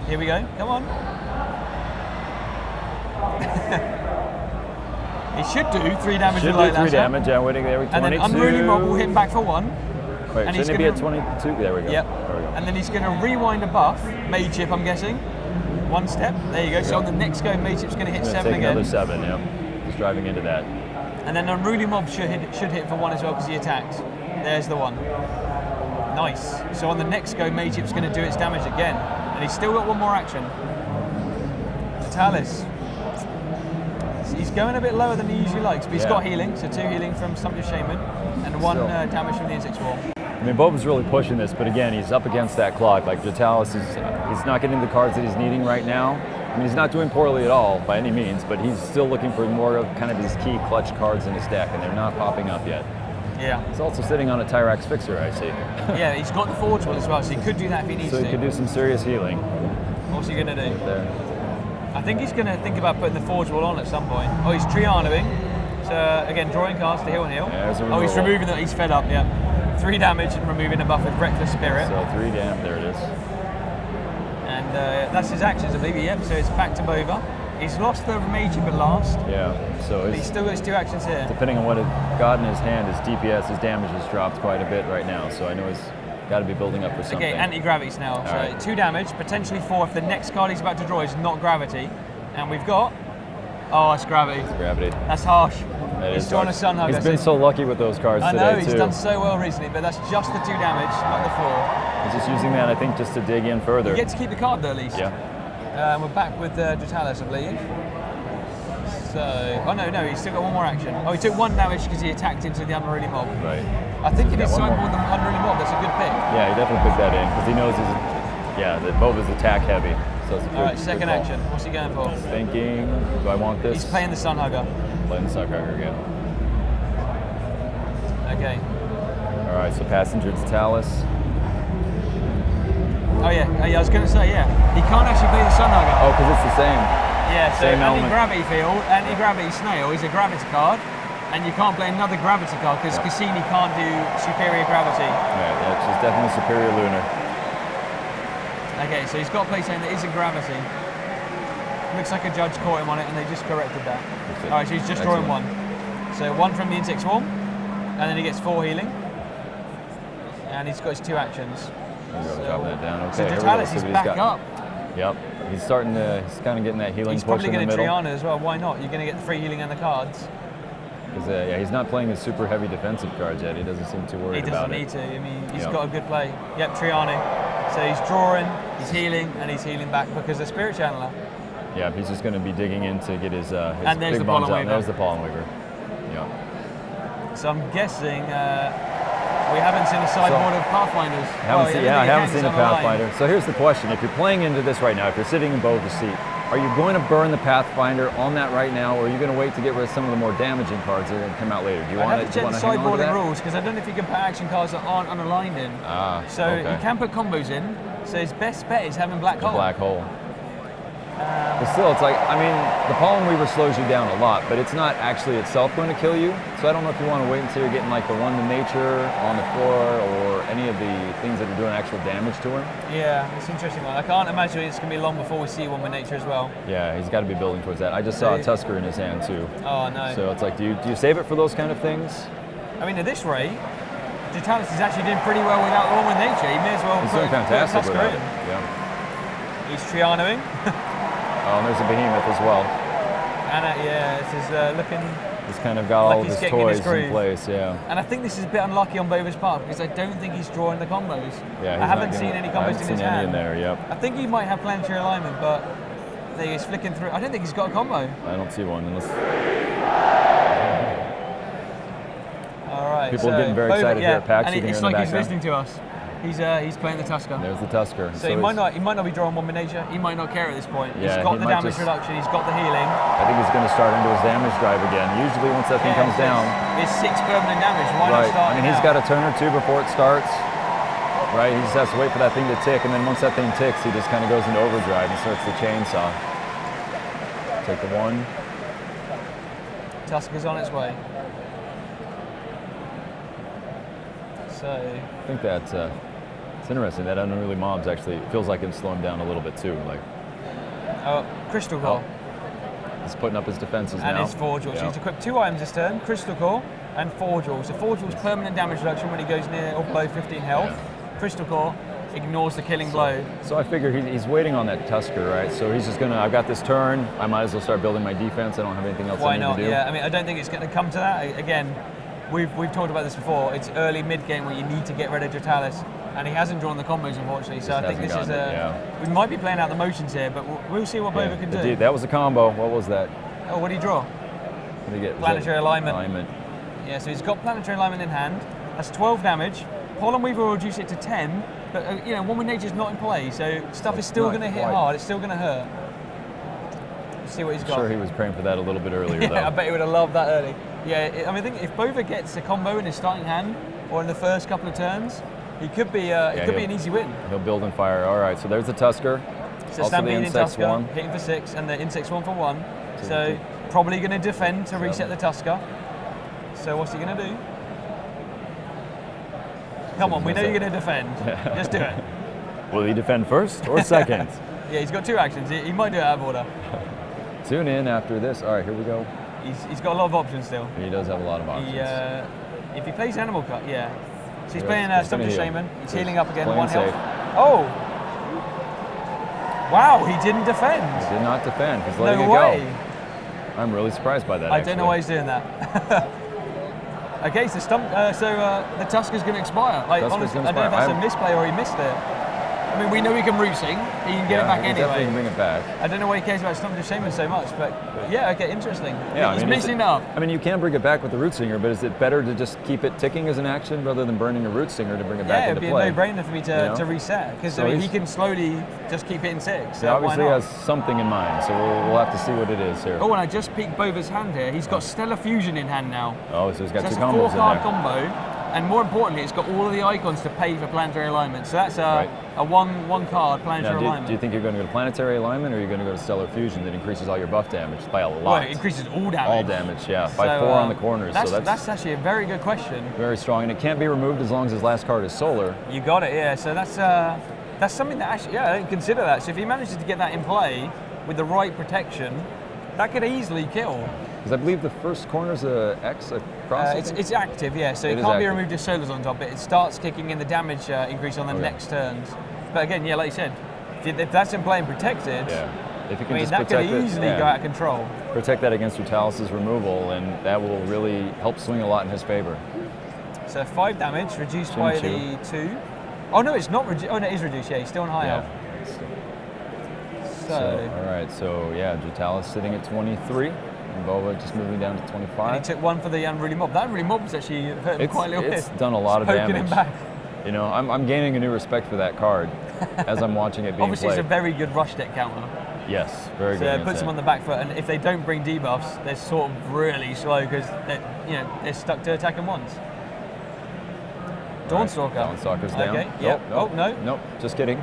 Here we go. Come on. He should do 3 damage with Light Lasher. 3 damage, yeah, waiting there. And then Unruly Mob will hit him back for 1. Wait, and shouldn't he be at 22? There we go. Yep. There we go. And then he's going to rewind a buff, Mage Chip, I'm guessing. 1 step. There you go. So on the next go, Mage Chip's going to hit 7 again. Another 7, yeah. He's driving into that. And then Unruly Mob should hit for 1 as well because he attacked. There's the 1. Nice. So on the next go, Mage Chip's going to do its damage again. And he's still got 1 more action. Dratylis. He's going a bit lower than he usually likes, but he's got healing, so 2 healing from Sumpter Shaman, and 1 damage from the Insect Swarm. I mean, Bova's really pushing this, but again, he's up against that clock. Like Dratylis he's not getting the cards that he's needing right now. I mean, he's not doing poorly at all by any means, but he's still looking for more of kind of these key clutch cards in his deck, and they're not popping up yet. Yeah. He's also sitting on a Tyrax Fixer, I see. Yeah, he's got the Forge Will as well, so he could do that if he needs to. So he could do some serious healing. What's he going to do? Right there. I think he's going to think about putting the Forge Wall on at some point. Oh, he's Trianoing. So again, drawing cards to heal and heal. Yeah, oh, he's removing that. He's fed up. Yeah. 3 damage and removing a buff with Reckless Spirit. So 3 damage. There it is. And that's his actions, I believe. Yep. So it's back to Bova. He's lost the Mage Chip at last. Yeah. So he's still got his 2 actions here. Depending on what it got in his hand, his DPS, his damage has dropped quite a bit right now. So I know he's got to be building up for something. Okay, anti-gravity's now. So right. 2 damage, potentially 4 if the next card he's about to draw is not gravity. And we've got... Oh, it's gravity. It's gravity. That's harsh. He's drawing a Sun Hug. He's been so lucky with those cards today, I know, he's done so well recently, but that's just the 2 damage, not the 4. He's just using that, I think, just to dig in further. You get to keep the card though, at least. Yeah. We're back with Dratylis, I believe. So... Oh, no, he's still got 1 more action. Oh, he took 1 damage because he attacked into the Unruly Mob. Right. I think if he's sideboard the Unruly Mob, that's a good pick. Yeah, he definitely picked that in, because he knows that Bova's attack heavy. So it's a good, Alright, second action. What's he going for? He's thinking, do I want this? He's playing the Sun Hugger. Playing the Sun Hugger again. Okay. Alright, so Passenger Dratylis. Oh yeah, I was going to say, he can't actually play the Sun Hugger. Oh, because it's the same. Yeah, so same anti-gravity field, anti-gravity snail is a gravity card, and you can't play another gravity card because Cassini can't do superior gravity. Right, yeah, she's definitely superior lunar. Okay, so he's got to play something that isn't gravity. Looks like a judge caught him on it and they just corrected that. Alright, so he's just drawing 1. So 1 from the Insect Swarm, and then he gets 4 healing. And he's got his 2 actions. So, drop that down. Okay, so Dratylis is back up. Yep, he's starting to, he's kind of getting that healing he's push in the middle. He's probably going to Triana as well, why not? You're going to get the free healing and the cards. Because he's not playing his super heavy defensive cards yet. He doesn't seem too worried about it. He doesn't need to. I mean, he's got a good play. Yep, Triana. So he's drawing, he's healing, and he's healing back because of Spirit Channeler. Yeah, he's just going to be digging in to get his and there's big the bombs Pollen out. Weaver. There's the Pollen Weaver. Yeah. So I'm guessing we haven't seen a sideboard of Pathfinders. I haven't seen a Pathfinder. So here's the question. If you're playing into this right now, if you're sitting in Bova's seat, are you going to burn the Pathfinder on that right now, or are you going to wait to get rid of some of the more damaging cards that are going to come out later? Do you want to check the sideboarding rules, because I don't know if you can put action cards that aren't unaligned in. So you can put combos in, so his best bet is having Black Hole. Black Hole. But still, it's like, I mean, the Pollen Weaver slows you down a lot, but it's not actually itself going to kill you. So I don't know if you want to wait until you're getting like the 1 to nature on the floor or any of the things that are doing actual damage to him. Yeah, it's an interesting one. I can't imagine it's going to be long before we see 1 with nature as well. Yeah, he's got to be building towards that. I just saw a Tusker in his hand too. Oh no. So it's like, do you save it for those kind of things? I mean, at this rate, Dratylis is actually doing pretty well without the 1 with nature. He may as well he's put doing fantastic Tusker without in. it. Yeah. He's Trianoing. Oh, and there's a Behemoth as well. And this is looking. He's kind of got Like all of he's his getting in his toys in groove. place, yeah. And I think this is a bit unlucky on Bova's part because I don't think he's drawing the combos. Yeah, I haven't seen any combos in his hand. in there, yep. I think he might have planetary alignment, but he's flicking through. I don't think he's got a combo. I don't see one unless All right. people are getting very excited here at PAX. And You can it's hear in the like he's background. listening to us. He's playing the Tusker. There's the Tusker. So he might not be drawing one miniature. He might not care at this point. Yeah, he's got he the might damage just- reduction. He's got the healing. I think he's going to start into his damage drive again. Usually once that thing comes down. It's 6 permanent damage. Why not Right. start I mean, now? he's got a turn or two before it starts. Right. He just has to wait for that thing to tick, and then once that thing ticks, he just kind of goes into overdrive and starts the chainsaw. Take the one. Tusker's on its way. So I think that it's interesting that unruly mobs actually it feels like him slowing down a little bit too. Like Crystal Core he's putting up his defenses and now. his Forge Wall. So Yeah. he's equipped 2 items this turn: Crystal Core and Forge Wall. So Forge Wall's permanent damage reduction when he goes near or below 15 health. Crystal Core ignores the killing blow. So I figure he's waiting on that Tusker, right? So he's just gonna. I've got this turn. I might as well start building my defense. I don't have anything else Why I need not? to do. Yeah, I mean, I don't think it's going to come to that. Again, we've talked about this before. It's early mid game where you need to get rid of Dratylis, and he hasn't drawn the combos unfortunately. So I think this is we might be playing out the motions here, but we'll see what Bova can do. Dude, that was a combo. What was that? Oh, what did he draw? What did he get? Planetary alignment. Yeah, so he's got planetary alignment in hand. That's 12 damage. Pollen Weaver will reduce it to 10, but One with Nature's not in play, so stuff is still going to hit hard. It's still going to hurt. Let's see what he's got. Sure, he was praying for that a little bit earlier, though. I bet he would have loved that early. Yeah, I mean, I think if Bova gets a combo in his starting hand or in the first couple of turns, he could be an easy win. He'll build and fire. All right, so there's the Tusker. So also the Stampede in insect Tusker, swarm. hitting for 6, and the insect swarm for 1. So probably going to defend to reset the Tusker. So what's he going to do? Come on, we know you're going to defend. Just do it. Will he defend first or second? Yeah, he's got 2 actions. He might do it out of order. Tune in after this. All right, here we go. He's got a lot of options still. He does have a lot of options. If he plays Animal Cut, yeah. So he's playing he's Stump gonna to heal. Shaman. He's healing up again, Playing 1 health. safe. Oh! Wow, he didn't defend. He did not defend. He's letting No it way. go. I'm really surprised by that. I don't know why he's doing that. Okay, so the Tusker's going to expire. Like, Tusker's honestly, gonna I don't know if that's expire. a misplay or he missed it. I mean, we know he can root sing. He can get it back he anyway. definitely can bring it back. I don't know why he cares about Stump to Shaman so much, but yeah, okay, interesting. Yeah, he's I mean, mixing it up. I mean, you can bring it back with the Root Singer, but is it better to just keep it ticking as an action rather than burning a Root Singer to bring it back Yeah, into it'd be play? a no-brainer for me to reset because So he can slowly just keep hitting 6. He So obviously why not? has something in mind, so we'll have to see what it is here. Oh, and I just peeked Bova's hand here. He's got Stellar Fusion in hand now. Oh, so he's got So 2 that's a combos in 4-card there. combo, and more importantly, it's got all of the icons to pay for planetary alignment. So that's a one card planetary Now, alignment. do you think you're going to go to Planetary Alignment, or are you going to go to Stellar Fusion that increases all your buff damage by a lot? Well, it increases all damage. All damage, yeah, by So, 4 on the corners. That's actually a very good question. very strong, and it can't be removed as long as his last card is solar. You got it, yeah. So that's something that actually, I didn't consider that. So if he manages to get that in play with the right protection, that could easily kill. Because I believe the first corner's a X across. It's active, yeah. So it is can't be active. removed if solar's on top. But it starts kicking in the damage increase on the next turns. But again, yeah, like you said, if that's in play and protected, Yeah. If you I can mean just that could protect it, easily go out of control. protect that against Dratylis' removal, and that will really help swing a lot in his favor. So 5 damage reduced Chin by chew. the 2. Oh no, it's not reduced. Oh no, it is reduced. Yeah, he's still on high health. So, all right, so yeah, Dratylis sitting at 23, and Bova just moving down to 25. And he took 1 for the Unruly Mob. That Unruly Mob was actually hurt him quite a little bit. It's done a lot of Poking damage. him back. You know, I'm gaining a new respect for that card as I'm watching it being Obviously, played. it's a very good rush deck counter. Yes, very So good. it against puts them that. on the back foot, and if they don't bring debuffs, they're sort of really slow because they're stuck to attacking once. Dawnstalker. Dawnstalker's down. Okay. Yep. Nope, Oh no. Nope. Just kidding.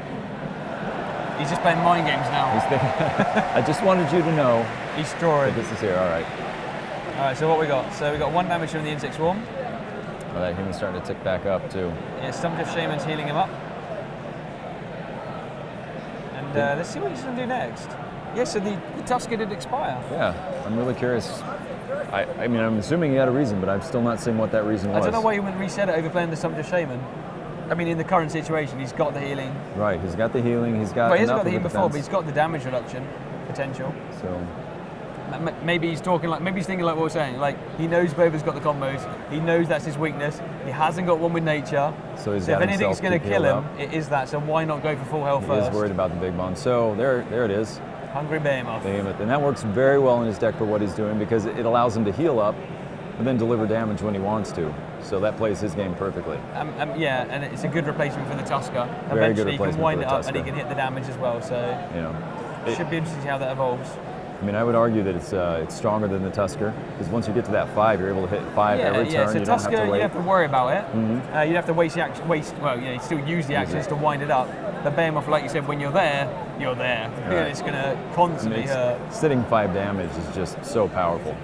He's just playing mind games now. He's thinking, I just wanted you to know He's drawing. that this is here. All right. All right. So what we got? So we got 1 damage from the insect swarm. Well, that human's starting to tick back up too. Yeah, Stumped Shaman's healing him up. And let's see what he's going to do next. Yeah, so the Tusker did expire. Yeah, I'm really curious. I mean, I'm assuming he had a reason, but I'm still not seeing what that reason was. I don't know why he wouldn't reset it over playing the Stumped Shaman. I mean, in the current situation, he's got the healing. Right, he's got the healing. He's got. But he hasn't enough got the of healing before, but defense. he's got the damage reduction potential. So maybe he's thinking like what we're saying. Like, he knows Bova's got the combos. He knows that's his weakness. He hasn't got one with nature. So if anything's going to kill him, it is that. So why not go for full health first? He is worried about the big bomb. So there it is. Hungry Behemoth. And that works very well in his deck for what he's doing because it allows him to heal up and then deliver damage when he wants to. So that plays his game perfectly. Yeah, and it's a good replacement for the Tusker. Very good Eventually he can replacement wind for it the up and he Tusker. can hit the damage as well. So it should be interesting to see how that evolves. I mean, I would argue that it's stronger than the Tusker because once you get to that 5, you're able to hit 5 every turn. Yeah, so you Tusker, don't have to wait. you have to worry about it. You have to you still use the actions to wind it up. The Behemoth, like you said, when you're there, you're there. Right. It's going to constantly hurt. Sitting 5 damage is just so powerful.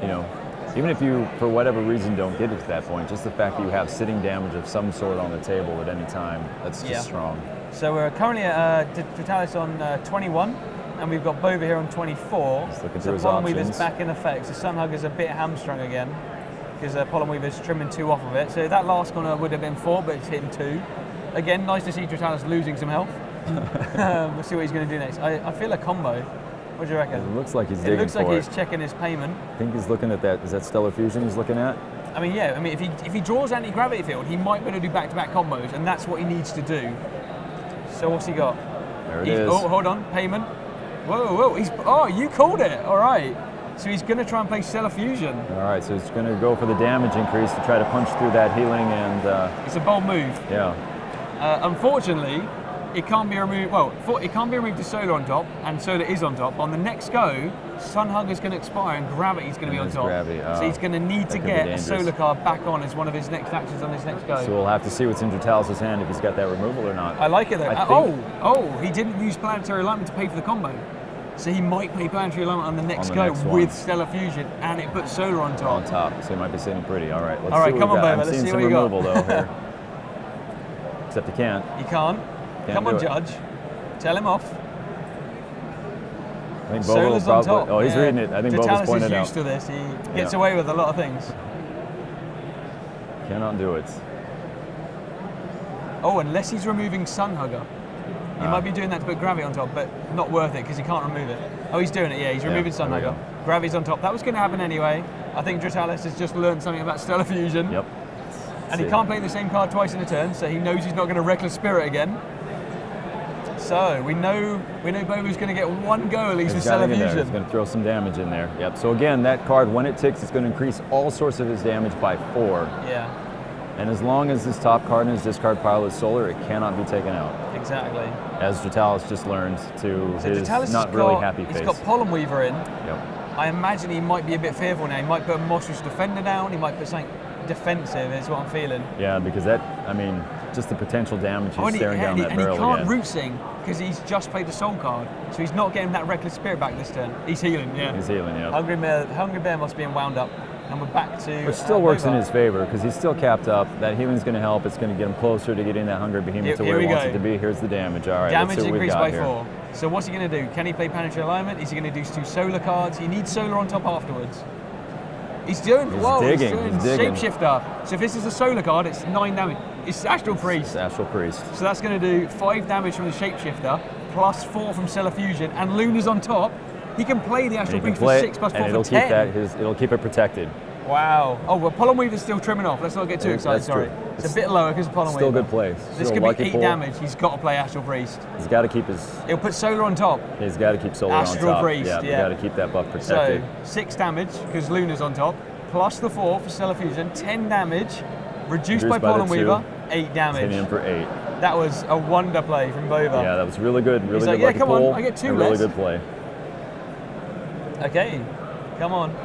You know, even if you, for whatever reason, don't get it to that point, just the fact that you have sitting damage of some sort on the table at any time, that's just strong. So we're currently at Dratylis on 21, and we've got Bova here on 24. Just looking So through his Pollen Weaver's options. back in effect. So Sunhugger's a bit hamstrung again because Pollen Weaver's trimming 2 off of it. So that last corner would have been 4, but it's hitting 2. Again, nice to see Dratylis losing some health. We'll see what he's going to do next. I feel a combo. What do you reckon? It looks like he's digging It looks like for he's checking his payment. I think he's looking at that. Is that Stellar Fusion he's looking at? I mean, if he draws anti-gravity field, he might be able to do back-to-back combos, and that's what he needs to do. So what's he got? There it is. Oh, hold on, payment. Whoa, you called it. All right. So he's going to try and play Stellar Fusion. All right, so he's going to go for the damage increase to try to punch through that healing and... It's a bold move. Yeah. Unfortunately, it can't be removed. Well, it can't be removed to Solar on top, and Solar is on top. On the next go, Sunhugger's going to expire and Gravity's going to be on top. So he's going to need to get a Solar card back on as one of his next actions on his next go. So we'll have to see what's in Dratylis' hand if he's got that removal or not. I like it though. He didn't use Planetary Alignment to pay for the combo. So he might play Planetary Alignment on the next go with Stellar Fusion, and it puts Solar on top. On top, so he might be sitting pretty. All right, let's All right, see come what on, we got. Bova, I'm let's seeing see some what you got. removal though here. Except he can't. You can't. Come on, Judge. Tell him off. I think Solar's Bova on top. Oh, he's reading it. I think Bova's pointed is out. used to this. He gets away with a lot of things. Cannot do it. Oh, unless he's removing Sunhugger. He might be doing that to put Gravity on top, but not worth it because he can't remove it. Oh, he's doing it, yeah. He's removing Sunhugger. Gravity's on top. That was going to happen anyway. I think Dratylis has just learned something about Stellar Fusion. Yep. And he can't play the same card twice in a turn, so he knows he's not going to Reckless Spirit again. So we know Bova's going to get one go at least with Stellar Fusion. He's going to throw some damage in there. Yep. So again, that card, when it ticks, it's going to increase all sorts of his damage by 4. Yeah. And as long as this top card in his discard pile is Solar, it cannot be taken out. Exactly. As Dratylis just learned to his not really happy face. He's got Pollen Weaver in. Yep. I imagine he might be a bit fearful now. He might put a Monstrous Defender down. He might put something defensive, is what I'm feeling. Yeah, because just the potential damage he's staring down that barrel again. And he can't root sing because he's just played a Soul card. So he's not getting that Reckless Spirit back this turn. He's healing, yeah. He's healing, yeah. Hungry Bear must be wound up. And we're back to... Which still works in Bova. his favor because he's still capped up. That healing's going to help. It's going to get him closer to getting that Hungry Behemoth to where he wants it to be. Here's the damage. All right, damage let's see what we've increased got by here. 4. So what's he going to do? Can he play Planetary Alignment? Is he going to do 2 Solar cards? He needs Solar on top afterwards. He's doing digging. Shapeshifter. So if this is a Solar card, it's 9 damage. It's Astral Priest. It's Astral Priest. So that's going to do 5 damage from the Shapeshifter, plus 4 from Stellar Fusion, and Luna's on top. He can play the Astral Priest for 6 plus 4 and for 10. It'll keep it protected. Wow. Oh, well, Pollen Weaver's still trimming off. Let's not get too excited, sorry. It's a bit lower because of Pollen Weaver. Still good play. This could be 8 damage. He's got to play Astral Priest. He's got to keep his... He'll put Solar on top. He's got to keep Solar on top. Astral Priest, yeah. He's got to keep that buff protected. So, 6 damage because Luna's on top, plus the 4 for Stellar Fusion, 10 damage, reduced by Pollen Weaver, 8 damage. Hitting him for 8. That was a wonder play from Bova. Yeah, that was really good. Really He's good like, lucky pull. On, I get 2 really good play. Okay, come on.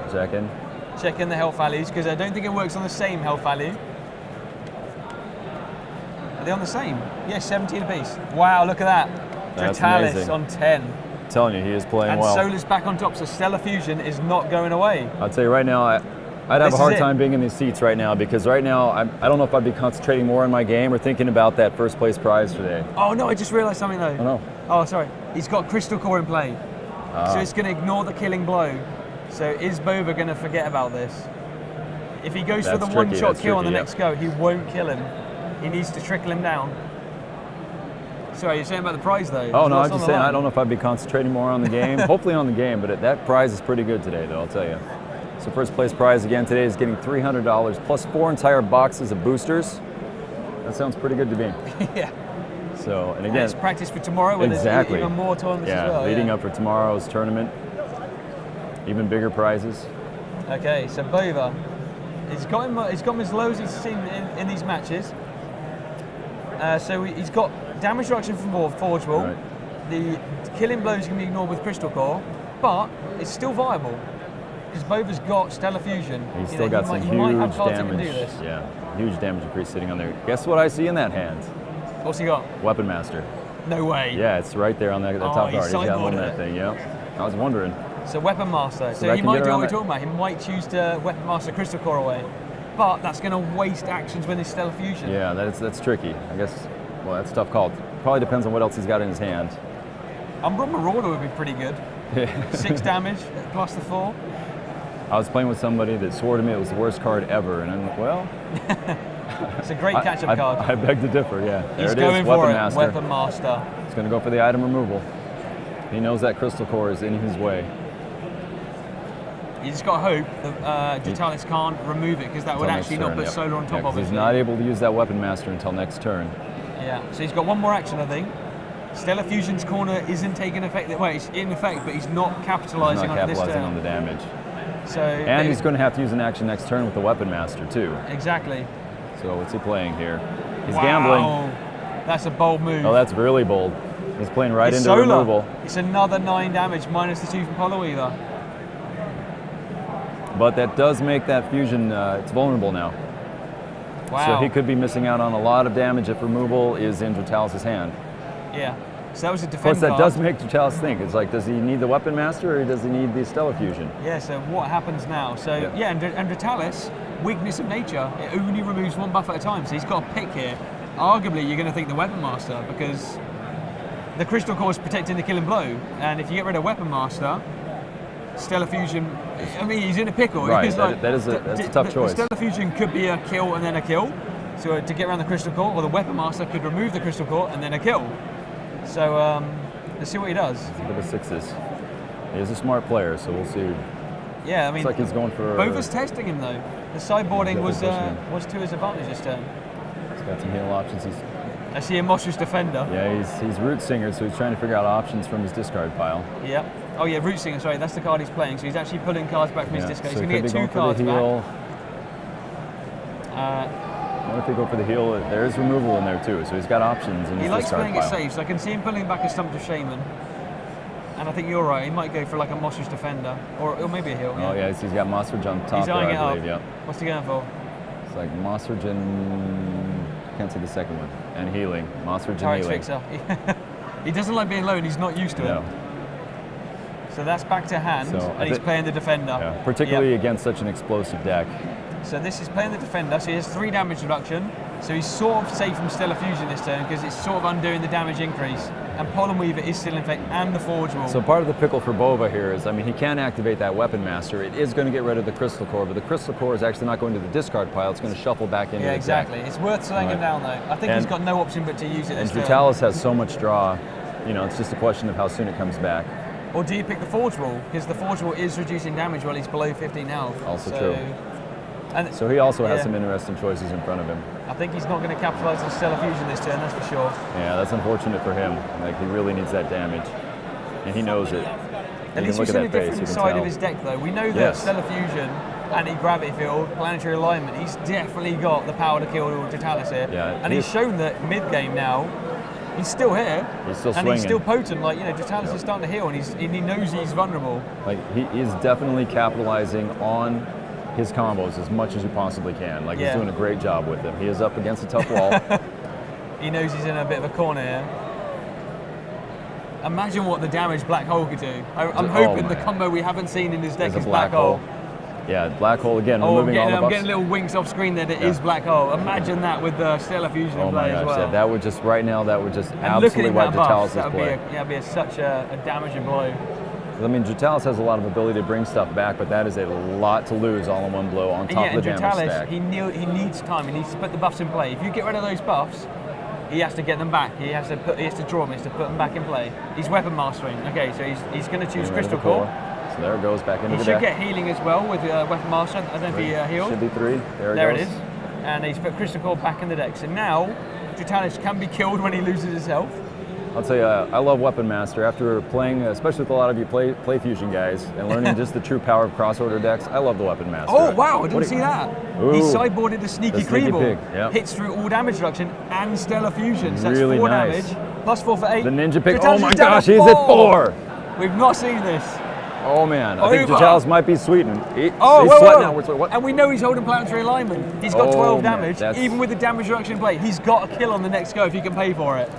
Check in the health values because I don't think it works on the same health value. Are they on the same? Yeah, 17 apiece. Wow, look at that. That's Dratylis amazing. on 10. I'm telling you, he is playing well. And Solar's back on top, so Stellar Fusion is not going away. I'll tell you right now, I'd have a hard time being in these seats right now because right now I don't know if I'd be concentrating more on my game or thinking about that first place prize today. Oh no, I just realized something though. Oh no. Oh, sorry. He's got Crystal Core in play. So it's going to ignore the killing blow. So is Bova going to forget about this? If he goes for the one-shot kill on the next go, he won't kill him. He needs to trickle him down. Sorry, you're saying about the prize though? Oh no, What's I'm on just the saying line? I don't know if I'd be concentrating more on the game. Hopefully on the game, but that prize is pretty good today, though. I'll tell you. So first place prize again today is getting $300 plus 4 entire boxes of boosters. That sounds pretty good to me. Yeah. So and And again, it's practice for tomorrow, when exactly. there's even more tournaments as well. Leading up for tomorrow's tournament, even bigger prizes. Okay, so Bova, he's got him as low as he's seen in these matches. So he's got damage reduction from Forge Wall. Right. The killing blows can be ignored with Crystal Core, but it's still viable because Bova's got Stellar Fusion. He's still got some he might have huge cards that can damage. do this. Yeah, huge damage increase sitting on there. Guess what I see in that hand? What's he got? Weapon Master. No way. Yeah, it's right there on the top he's card. He's got on sideboarded that it. thing. Yeah, I was wondering. So Weapon Master. So that he can might get do around what we're that. talking about. He might choose to Weapon Master Crystal Core away, but that's going to waste actions when there's Stellar Fusion. Yeah, that's tricky. I guess. Well, that's a tough call. Probably depends on what else he's got in his hand. Umbral Marauder would be pretty good. 6 damage plus the 4. I was playing with somebody that swore to me it was the worst card ever, and I'm like, well, It's a great catch-up card. I beg to differ. Yeah, there He's it going is. for Weapon it. Master. Weapon Master. He's going to go for the item removal. He knows that Crystal Core is in his way. You just got to hope that Dratylis can't remove it because that would Until actually next not turn, put yep. solar on top 'cause of it. he's not able to use that Weapon Master until next turn. Yeah, so he's got one more action, I think. Stellar Fusion's corner isn't taking effect. Well, it's in effect, but he's not He's capitalizing not on it this capitalizing turn. on the damage. So And he's going to have to use an action next turn with the Weapon Master, too. Exactly. So what's he playing here? He's Wow. gambling. That's a bold move. Oh, that's really bold. He's playing right It's into solar. removal. It's another 9 damage minus the 2 from Poloweaver. But that does make that fusion, it's vulnerable now. Wow. So he could be missing out on a lot of damage if removal is in Dratylis' hand. Yeah. So that was a Of defend course, that card. does make Dratylis think. It's like, does he need the Weapon Master or does he need the Stellar Fusion? Yeah, so what happens now? So, Yeah. yeah, and Dratylis, weakness of nature, it only removes 1 buff at a time. So he's got a pick here. Arguably, you're going to think the Weapon Master because the Crystal Core is protecting the kill and blow. And if you get rid of Weapon Master, Stellar Fusion, I mean, he's in a pickle. Right, because, that's a tough choice. The Stellar Fusion could be a kill and then a kill. So to get around the Crystal Core, or the Weapon Master could remove the Crystal Core and then a kill. So let's see what he does. It's a bit of sixes. He is a smart player, so we'll see. Yeah, I mean, It's like he's going for. Bova's testing him though. The sideboarding was Definitely pushing was to his advantage this turn. He's got some heal options. I see a Monstrous Defender. Yeah, he's Root Singer, so he's trying to figure out options from his discard pile. Yeah. Oh yeah, Root Singer. Sorry, that's the card he's playing. So he's actually pulling cards back from his Yeah, discard. so He's he going to could get be 2 going cards for the heal. back. What if they go for the heal? There is removal in there too, so he's got options in He his likes discard playing it pile. safe, so I can see him pulling back a Stump of Shaman. And I think you're right. He might go for like a Monstrous Defender, or maybe a heal. Oh yeah, he's got Mossridge on top He's eyeing there, it I up. believe. Yep. What's he going for? It's like Mossridge and can't say the second one. And healing. Mossridge and Turret healing. Fixer. He doesn't like being low, and he's not used to No. it. So that's back to hand, So, and he's playing the Defender. Yeah, particularly Yep. against such an explosive deck. So this is playing the Defender, so he has 3 damage reduction. So he's sort of safe from Stellar Fusion this turn because it's sort of undoing the damage increase. And Pollen Weaver is still in effect, and the Forge Wall. So part of the pickle for Bova here is, I mean, he can activate that Weapon Master. It is going to get rid of the Crystal Core, but the Crystal Core is actually not going to the discard pile. It's going to shuffle back into yeah, the exactly. deck. It's worth slowing him down though. I think he's And- got no option but to use it And this turn. Dratylis has so much draw, you know, it's just a question of how soon it comes back. Or do you pick the Forge Wall? Because the Forge Wall is reducing damage while he's below 15 health. Also so, true. And So he also has Yeah. some interesting choices in front of him. I think he's not going to capitalise on Stellar Fusion this turn, that's for sure. Yeah, that's unfortunate for him. Like, he really needs that damage. And he knows it. At You least can we've look seen a at that face, different you can side tell. of his deck though. We know that Yes. Stellar Fusion, anti-gravity field, planetary alignment, he's definitely got the power to kill Dratylis here. Yeah, and he's shown that mid-game now, he's still here. He's still and swinging. he's still potent. Like, you know, Dratylis Yep. is starting to heal and he knows he's vulnerable. Like, he is definitely capitalizing on his combos as much as you possibly can. Like, Yeah. he's doing a great job with them. He is up against a tough wall. He knows he's in a bit of a corner here. Imagine what the damage Black Hole could do. I'm Oh, hoping the man. combo we haven't seen in this deck There's is a black hole. Yeah, Black Hole again, Oh, removing all the I'm buffs. getting little winks off screen there that Yeah. is Black Hole. Imagine that with the Stellar Fusion Oh in my play gosh, as well. yeah, that would just, right now, that would just And absolutely looking wipe at that buff, Dratylis' that would play. be such a damaging blow. I mean, Dratylis has a lot of ability to bring stuff back, but that is a lot to lose all in one blow on And top yeah, of the and damage Dratylis, stack. he needs time. He needs to put the buffs in play. If you get rid of those buffs, he has to get them back. He has to draw them. He has to put them back in play. He's weapon mastering. Okay, so he's going to choose Crystal Core. So there it goes back into he the deck. He should get healing as well with weapon master. I don't know if he healed. Should be 3. There it is. And he's put Crystal Core back in the deck. So now Dratylis can be killed when he loses his health. I'll tell you, I love Weapon Master. After playing, especially with a lot of you play Fusion guys, and learning just the true power of cross-order decks, I love the Weapon Master. Oh, wow, I didn't see that. Ooh, he sideboarded the Sneaky Creeble. Yep. Hits through all damage reduction and Stellar Fusion. So that's really 4 nice. damage, plus 4 for 8. The Ninja Pick, Dratylis oh my is down gosh, to he's at 4! We've not seen this. Oh man, I think Dratylis might be sweetened. He's whoa. sweating now. What? And we know he's holding planetary alignment. He's got 12 damage, man, even with the damage reduction in play. He's got a kill on the next go if he can pay for it.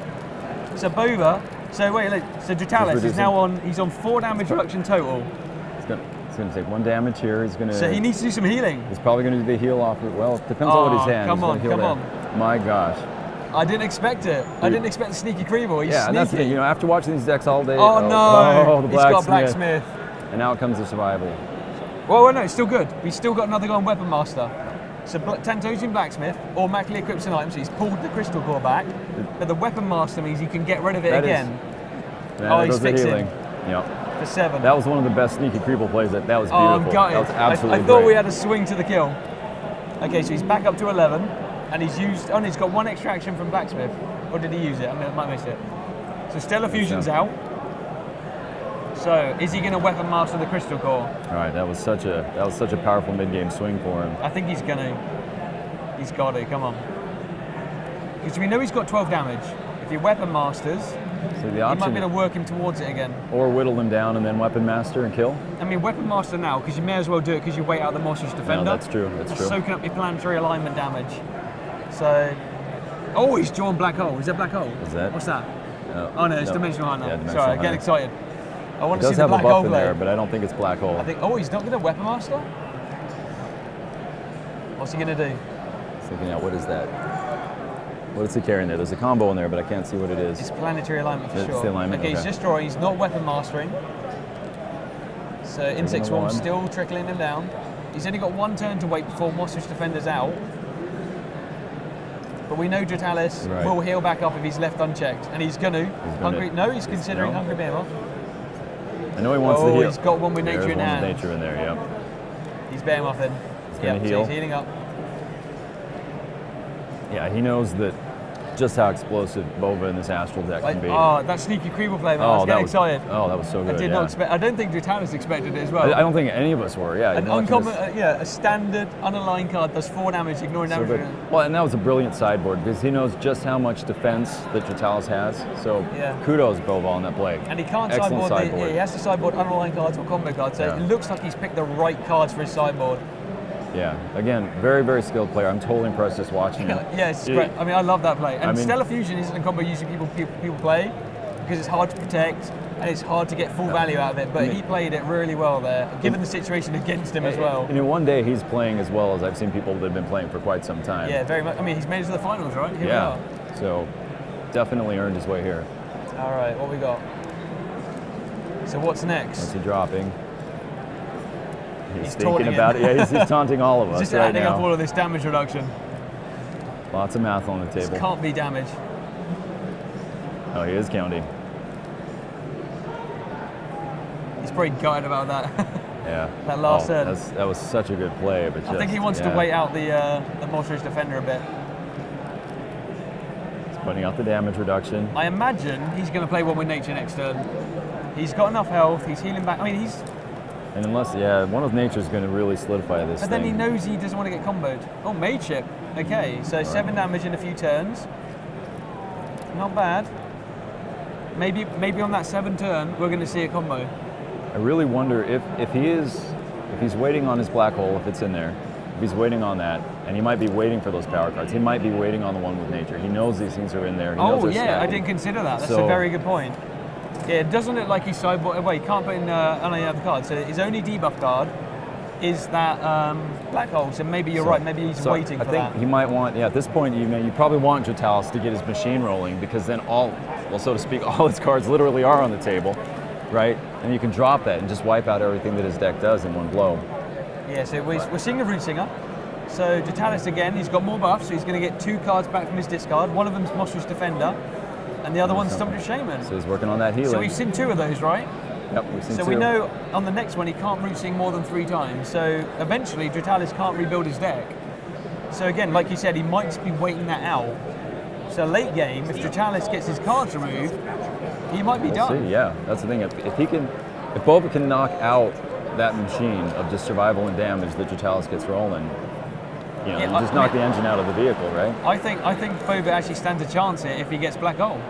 So Bova, so Dratylis is now he's on 4 damage reduction total. He's going to take 1 damage here. He's going to. So he needs to do some healing. He's probably going to do the heal off. Well, it depends on what he's hand. Come on. My gosh. I didn't expect it. I didn't expect the Sneaky Creeble. He's sneaky. And that's the thing. After watching these decks all day. Oh no! The He's got Blacksmith. And now it comes to survival. Well, no, it's still good. He's still got another guy on Weapon Master. So Tantosian Blacksmith automatically equips an item, so he's pulled the Crystal Core back. But the Weapon Master means you can get rid of it again. He's fixing. For 7. That was one of the best Sneaky Creeble plays. That was beautiful. I'm gutted. That was absolutely I thought great. we had a swing to the kill. Okay, so he's back up to 11, and he's got 1 extra action from Blacksmith. Or did he use it? I might miss it. So Stellar Fusion's out. So is he going to Weapon Master the Crystal Core? All right, that was such a powerful mid-game swing for him. I think he's going to. He's got it. Come on. Because we know he's got 12 damage. If he Weapon Masters, so he might be able to work him towards it again. Or whittle him down and then Weapon Master and kill. I mean, Weapon Master now, because you may as well do it because you wait out the Monstrous Defender. No, that's true. That's true. Soaking up your planetary alignment damage. So, he's drawn Black Hole. Is that Black Hole? Is that? What's that? No, it's Dimensional Hunter. Yeah, Sorry, I get excited. I want to see the the Black Hole. Hole It does have a buff in play. there, but I don't think it's Black Hole. I think. He's not going to Weapon Master. What's he going to do? Thinking out what is that? What is he carrying there? There's a combo in there, but I can't see what it is. It's planetary alignment for sure. It's the alignment. Okay, he's just drawing. He's not Weapon Mastering. So Insect Swarm's still trickling him down. He's only got 1 turn to wait before Monstrous Defender's out. But we know Dratylis will heal back up if he's left unchecked. And he's going to. He's considering Hungry Behemoth. I know he wants to heal. He's got one with Nature in hand. Nature in there, yep. He's Behemoth in. He's going to heal. So he's healing up. Yeah, he knows that just how explosive Bova in this Astral deck can be. That Sneaky Creeble play, man. I was getting excited. That was so good. I did not expect. I don't think Dratylis expected it as well. I don't think any of us were. Yeah. An uncommon, a standard unaligned card does 4 damage, ignoring damage. Well, and that was a brilliant sideboard because he knows just how much defense that Dratylis has. So kudos Bova on that play. And he can't sideboard. He has to sideboard unaligned cards or combo cards. So it looks like he's picked the right cards for his sideboard. Yeah, again, very, very skilled player. I'm totally impressed just watching him. Yeah, it's great. I mean, I love that play. And Stellar Fusion isn't a combo usually people play because it's hard to protect and it's hard to get full value out of it. But he played it really well there, given the situation against him as well. And in one day, he's playing as well as I've seen people that have been playing for quite some time. Yeah, very much. I mean, he's made it to the finals, right? Here we are. So definitely earned his way here. All right, what we got? So what's next? What's he dropping? He's thinking about it. Yeah, he's taunting all of us just right adding now. up all of this damage reduction. Lots of math on the table. This can't be damage. Oh, he is counting. He's pretty gutted about that. Yeah. That last turn. That was such a good play, but I think he wants to wait out the Monstrous Defender a bit. He's putting out the damage reduction. I imagine he's going to play one with Nature next turn. He's got enough health. He's healing back. I mean, And unless, one of Nature's going to really solidify this But then he knows he doesn't want to get comboed. Oh, Mage Ship. Okay, so 7 damage in a few turns. Not bad. Maybe on that 7th turn, we're going to see a combo. I really wonder if he's waiting on his Black Hole, if it's in there, if he's waiting on that, and he might be waiting for those power cards. He might be waiting on the one with Nature. He knows these things are in there. He knows they're stacked. I didn't consider that. That's a very good point. Yeah, it doesn't look like he's sideboard. Well, he can't put in any other cards. So his only debuff card is that Black Hole. So maybe you're right. Maybe he's waiting for that. I think he might want. Yeah, at this point, you probably want Dratylis to get his machine rolling because then so to speak, all his cards literally are on the table, right? And you can drop that and just wipe out everything that his deck does in one blow. Yeah. So we're seeing a Root Singer. So Dratylis again, he's got more buffs, so he's going to get 2 cards back from his discard. One of them's Monstrous Defender, and the other one's Stumped Shaman. So he's working on that healing. So we've seen 2 of those, right? Yep, we've seen 2. So we know on the next one he can't root sing more than 3 times. So eventually Dratylis can't rebuild his deck. So again, like you said, he might just be waiting that out. So late game, if Dratylis gets his cards removed, he might be done. See, yeah, that's the thing. If Bova can knock out that machine of just survival and damage that Dratylis gets rolling, you just knock the engine out of the vehicle, right? I think Bova actually stands a chance here if he gets Black Hole.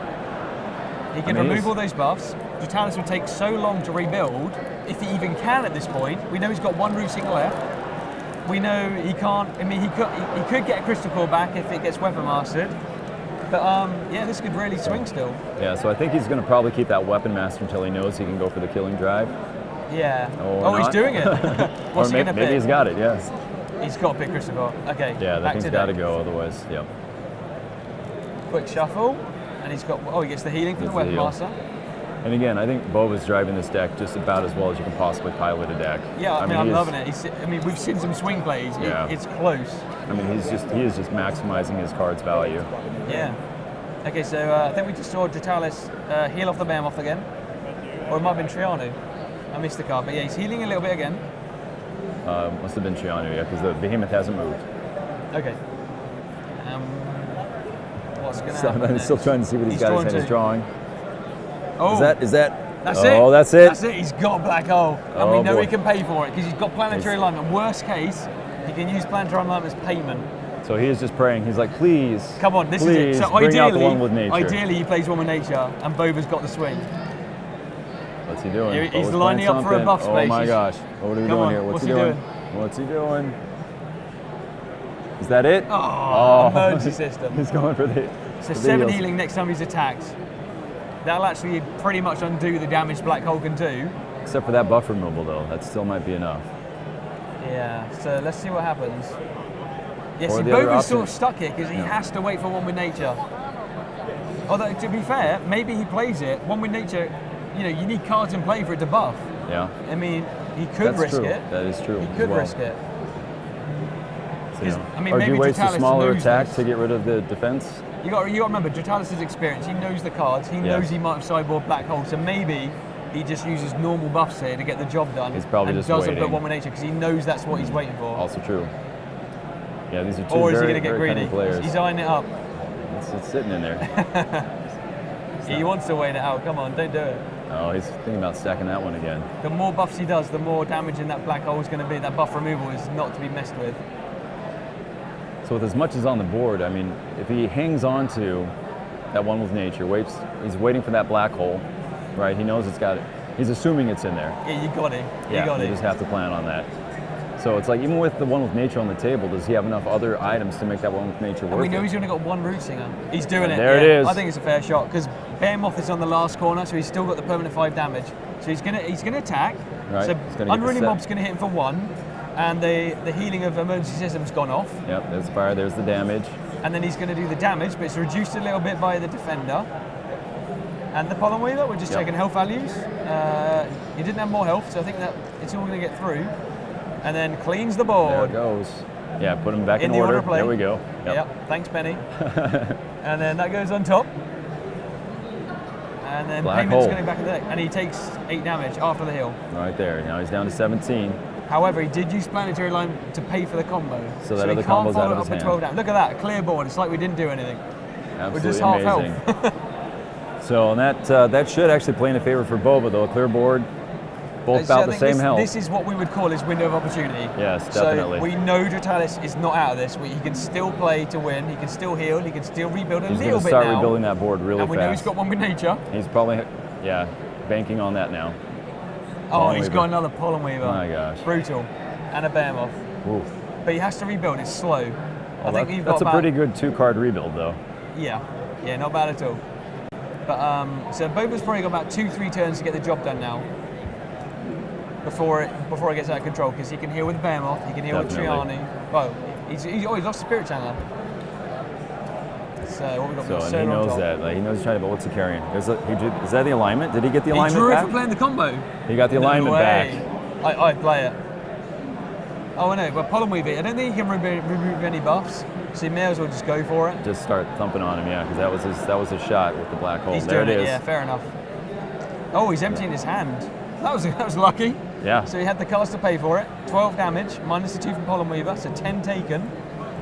He can remove all those buffs. Dratylis would take so long to rebuild, if he even can at this point. We know he's got 1 root single left. We know he can't. I mean, he could get a Crystal Core back if it gets Weapon Mastered. But yeah, this could really swing still. Yeah, so I think he's going to probably keep that Weapon Master until he knows he can go for the killing drive. Yeah. Or he's doing it. What's he going to pick? Maybe he's got it, yeah. He's got to pick Crystal Core. Okay. Yeah, that thing's got to go, otherwise, yep. Quick shuffle, and he's got. Oh, he gets the healing from the Weapon Master. And again, I think Bova's driving this deck just about as well as you can possibly pilot a deck. Yeah, I mean, I'm loving it. We've seen some swing plays. Yeah. It's close. I mean, he is just maximizing his card's value. Yeah. Okay, so I think we just saw Dratylis heal off the Behemoth again. Or it might have been Trianu. I missed the card, but yeah, he's healing a little bit again. Must have been Trianu, yeah, because the Behemoth hasn't moved. Okay. What's going to happen? I'm still trying to see what he's got his hand. He's drawing. Oh. Is that? That's it. Oh, that's it. That's it. He's got a Black Hole. And we know he can pay for it because he's got Planetary Alignment. Worst case, he can use Planetary Alignment as payment. So he is just praying. He's like, please. Come on, this please, is it. So bring out the One with Nature. Ideally, he plays One with Nature, and Bova's got the swing. What's he doing? He's lining up for a buff space. Oh my gosh. What are we doing here? What's he doing? What's he doing? Is that it? Oh, emergency system. He's going for the. So 7 healing next time he's attacked. That'll actually pretty much undo the damage Black Hole can do. Except for that buff removal, though. That still might be enough. Yeah, so let's see what happens. Yeah, see, Bova's sort of stuck here because he has to wait for One with Nature. Although, to be fair, maybe he plays it. One with Nature, you need cards in play for it to buff. Yeah. I mean, he could risk it. That is true. He could risk it. So, or do you waste a smaller attack to get rid of the defense? You got to remember, Dratylis' experience. He knows the cards. He knows he might have sideboard Black Hole. So maybe he just uses normal buffs here to get the job done. He's probably and just doesn't waiting. put One with Nature because he knows that's what he's waiting for. Also true. Yeah, these are two or is very, he going to get very greedy? Players. He's eyeing it up. It's sitting in there. He wants to wait it out. Come on, don't do it. Oh, he's thinking about stacking that one again. The more buffs he does, the more damaging that Black Hole is going to be. That buff removal is not to be messed with. So with as much as on the board, I mean, if he hangs on to that One with Nature, he's waiting for that Black Hole, right? He knows it's got it. He's assuming it's in there. Yeah, you got it. You just have to plan on that. So it's like, even with the One with Nature on the table, does he have enough other items to make that One with Nature work? And we know he's only got 1 Root Singer. He's doing it. There it is. I think it's a fair shot because Behemoth is on the last corner, so he's still got the permanent 5 damage. So he's gonna attack. Right. So Unruly Mob's gonna hit him for 1, and the healing of Emergency System's gone off. Yep, there's fire, there's the damage. And then he's gonna do the damage, but it's reduced a little bit by the Defender. And the Pollen Weaver, we're just checking health values. He didn't have more health, so I think that it's all gonna get through. And then cleans the board. There it goes. Yeah, put him back in order. There we go. Yep. Thanks, Benny. And then that goes on top. And then Payment's going back in the deck. And he takes 8 damage after the heal. Right there. Now he's down to 17. However, he did use Planetary Alignment to pay for the combo. So that other combo's out of his hand. 12 damage. Look at that, clear board. It's like we didn't do anything. Absolutely We're just amazing. half health. So and that should actually play in a favor for Bova, though. A clear board, both about the same health. This is what we would call his window of opportunity. Yes, definitely. So we know Dratylis is not out of this. He can still play to win. He can still heal. He can still rebuild a little bit now. He's going to start rebuilding that board really fast. And we know he's got One with Nature. He's probably, banking on that now. Oh, he's got another Pollen Weaver. Oh my gosh. Brutal. And a Behemoth. Ooh. But he has to rebuild. It's slow. Well, that's a pretty good 2-card rebuild, though. Yeah, not bad at all. But so Bova's probably got about 2-3 turns to get the job done now. Before it gets out of control, because he can heal with Behemoth, he can heal with Trianu. Well, he's lost Spirit Channeler. So what we got? So and he knows that. Like, he knows he's trying to. But what's he carrying? Is that the alignment? Did he get the alignment back? He drew it for playing the combo. He got the alignment back. I play it. Oh, I know, but Pollen Weaver, I don't think he can remove any buffs, so you may as well just go for it. Just start thumping on him, yeah, because that was his shot with the black hole. He's there doing it is. Yeah, fair enough. Oh, he's emptying his hand. That was lucky. Yeah. So he had the cards to pay for it. 12 damage, minus the 2 from Pollen Weaver, so 10 taken.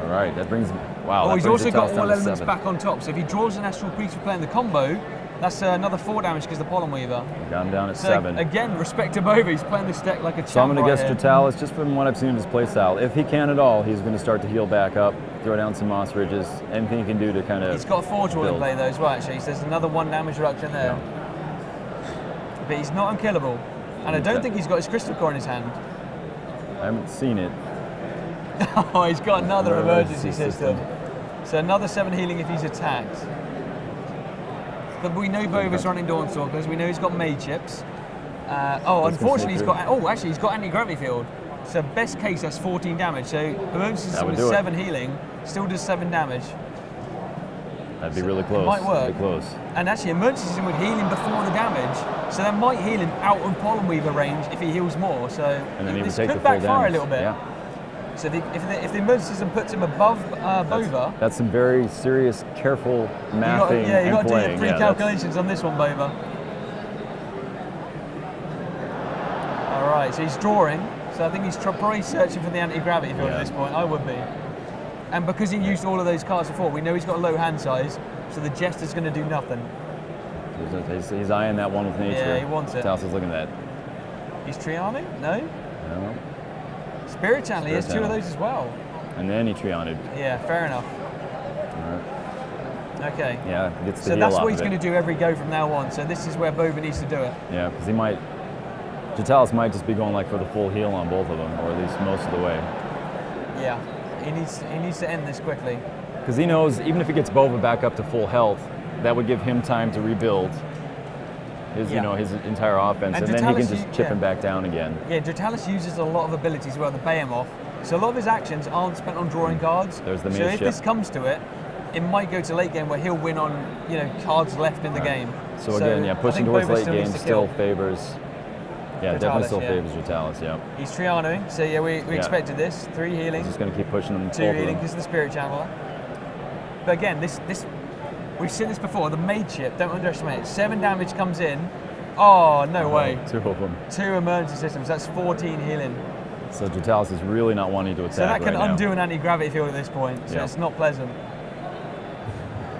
All right, that brings, wow. Oh, that he's brings also Dratylis got down all to elements 7. back on top. So if he draws an Astral Priest for playing the combo, that's another 4 damage because the Pollen Weaver. Got him down at So 7. Again, respect to Bova. He's playing this deck like a champ. So I'm going to right guess here. Dratylis, just from what I've seen of his playstyle, if he can at all, he's going to start to heal back up, throw down some Moss Ridges, anything he can do to kind of. He's got a Forge Wall in build. play though as well, actually. So there's another 1 damage reduction there. But he's not unkillable. And I don't think he's got his Crystal Core in his hand. I haven't seen it. Oh, he's got another emergency Emergency system. So another 7 healing if he's attacked. But we know Bova's running Dawnstalkers. We know he's got Mage Chips. Unfortunately he's got. Oh, actually he's got Anti-Gravity Field. So best case that's 14 damage. So emergency system with 7 healing still does 7 damage. That'd be really close. It might work. That'd be close. And actually emergency system would heal him before the damage. So that might heal him out of Pollen Weaver range if he heals more. So And then he would this take could the full backfire damage. a little bit. Yeah. So if the emergency system puts him above Bova, That's some very serious, careful mathing you and got to do playing. your pre-calculations on this one, Bova. All right, so he's drawing. So I think he's probably searching for the anti-gravity field at this point. I would be. And because he used all of those cards before, we know he's got a low hand size, so the Jester's going to do nothing. He's eyeing that one with nature. Yeah, he wants it. Dratylis is looking at that. He's Trianing? No? No. Spirit Channel, he has 2 of Channel. those as well. And then he Trianted. Yeah, fair enough. All right. Okay. Yeah, gets the So heal that's off what he's of it. going to do every go from now on. So this is where Bova needs to do it. Yeah, because Dratylis might just be going like for the full heal on both of them, or at least most of the way. Yeah, he needs to end this quickly. Because he knows even if he gets Bova back up to full health, that would give him time to rebuild his his entire offense, and then he can just chip him back down again. Yeah, Dratylis uses a lot of abilities as well to pay him off. So a lot of his actions aren't spent on drawing cards. There's the so main if ship. this comes to it, it might go to late game where he'll win on cards left in the game. So again, I pushing think towards Bova late game needs to still kill. favors. Yeah, definitely Dratylis, still yeah. favors Dratylis. Yeah. He's Trianoing, so yeah, we expected this. 3 healing, He's just going to keep pushing them. 2 both of healing them. because of the Spirit Channeler. But again, this we've seen this before. The Mage Chip, don't underestimate it. 7 damage comes in. Oh, no way. 2 of them. 2 emergency systems. That's 14 healing. So Dratylis is really not wanting to attack So that can right undo now. an anti-gravity field at this point. So it's not pleasant.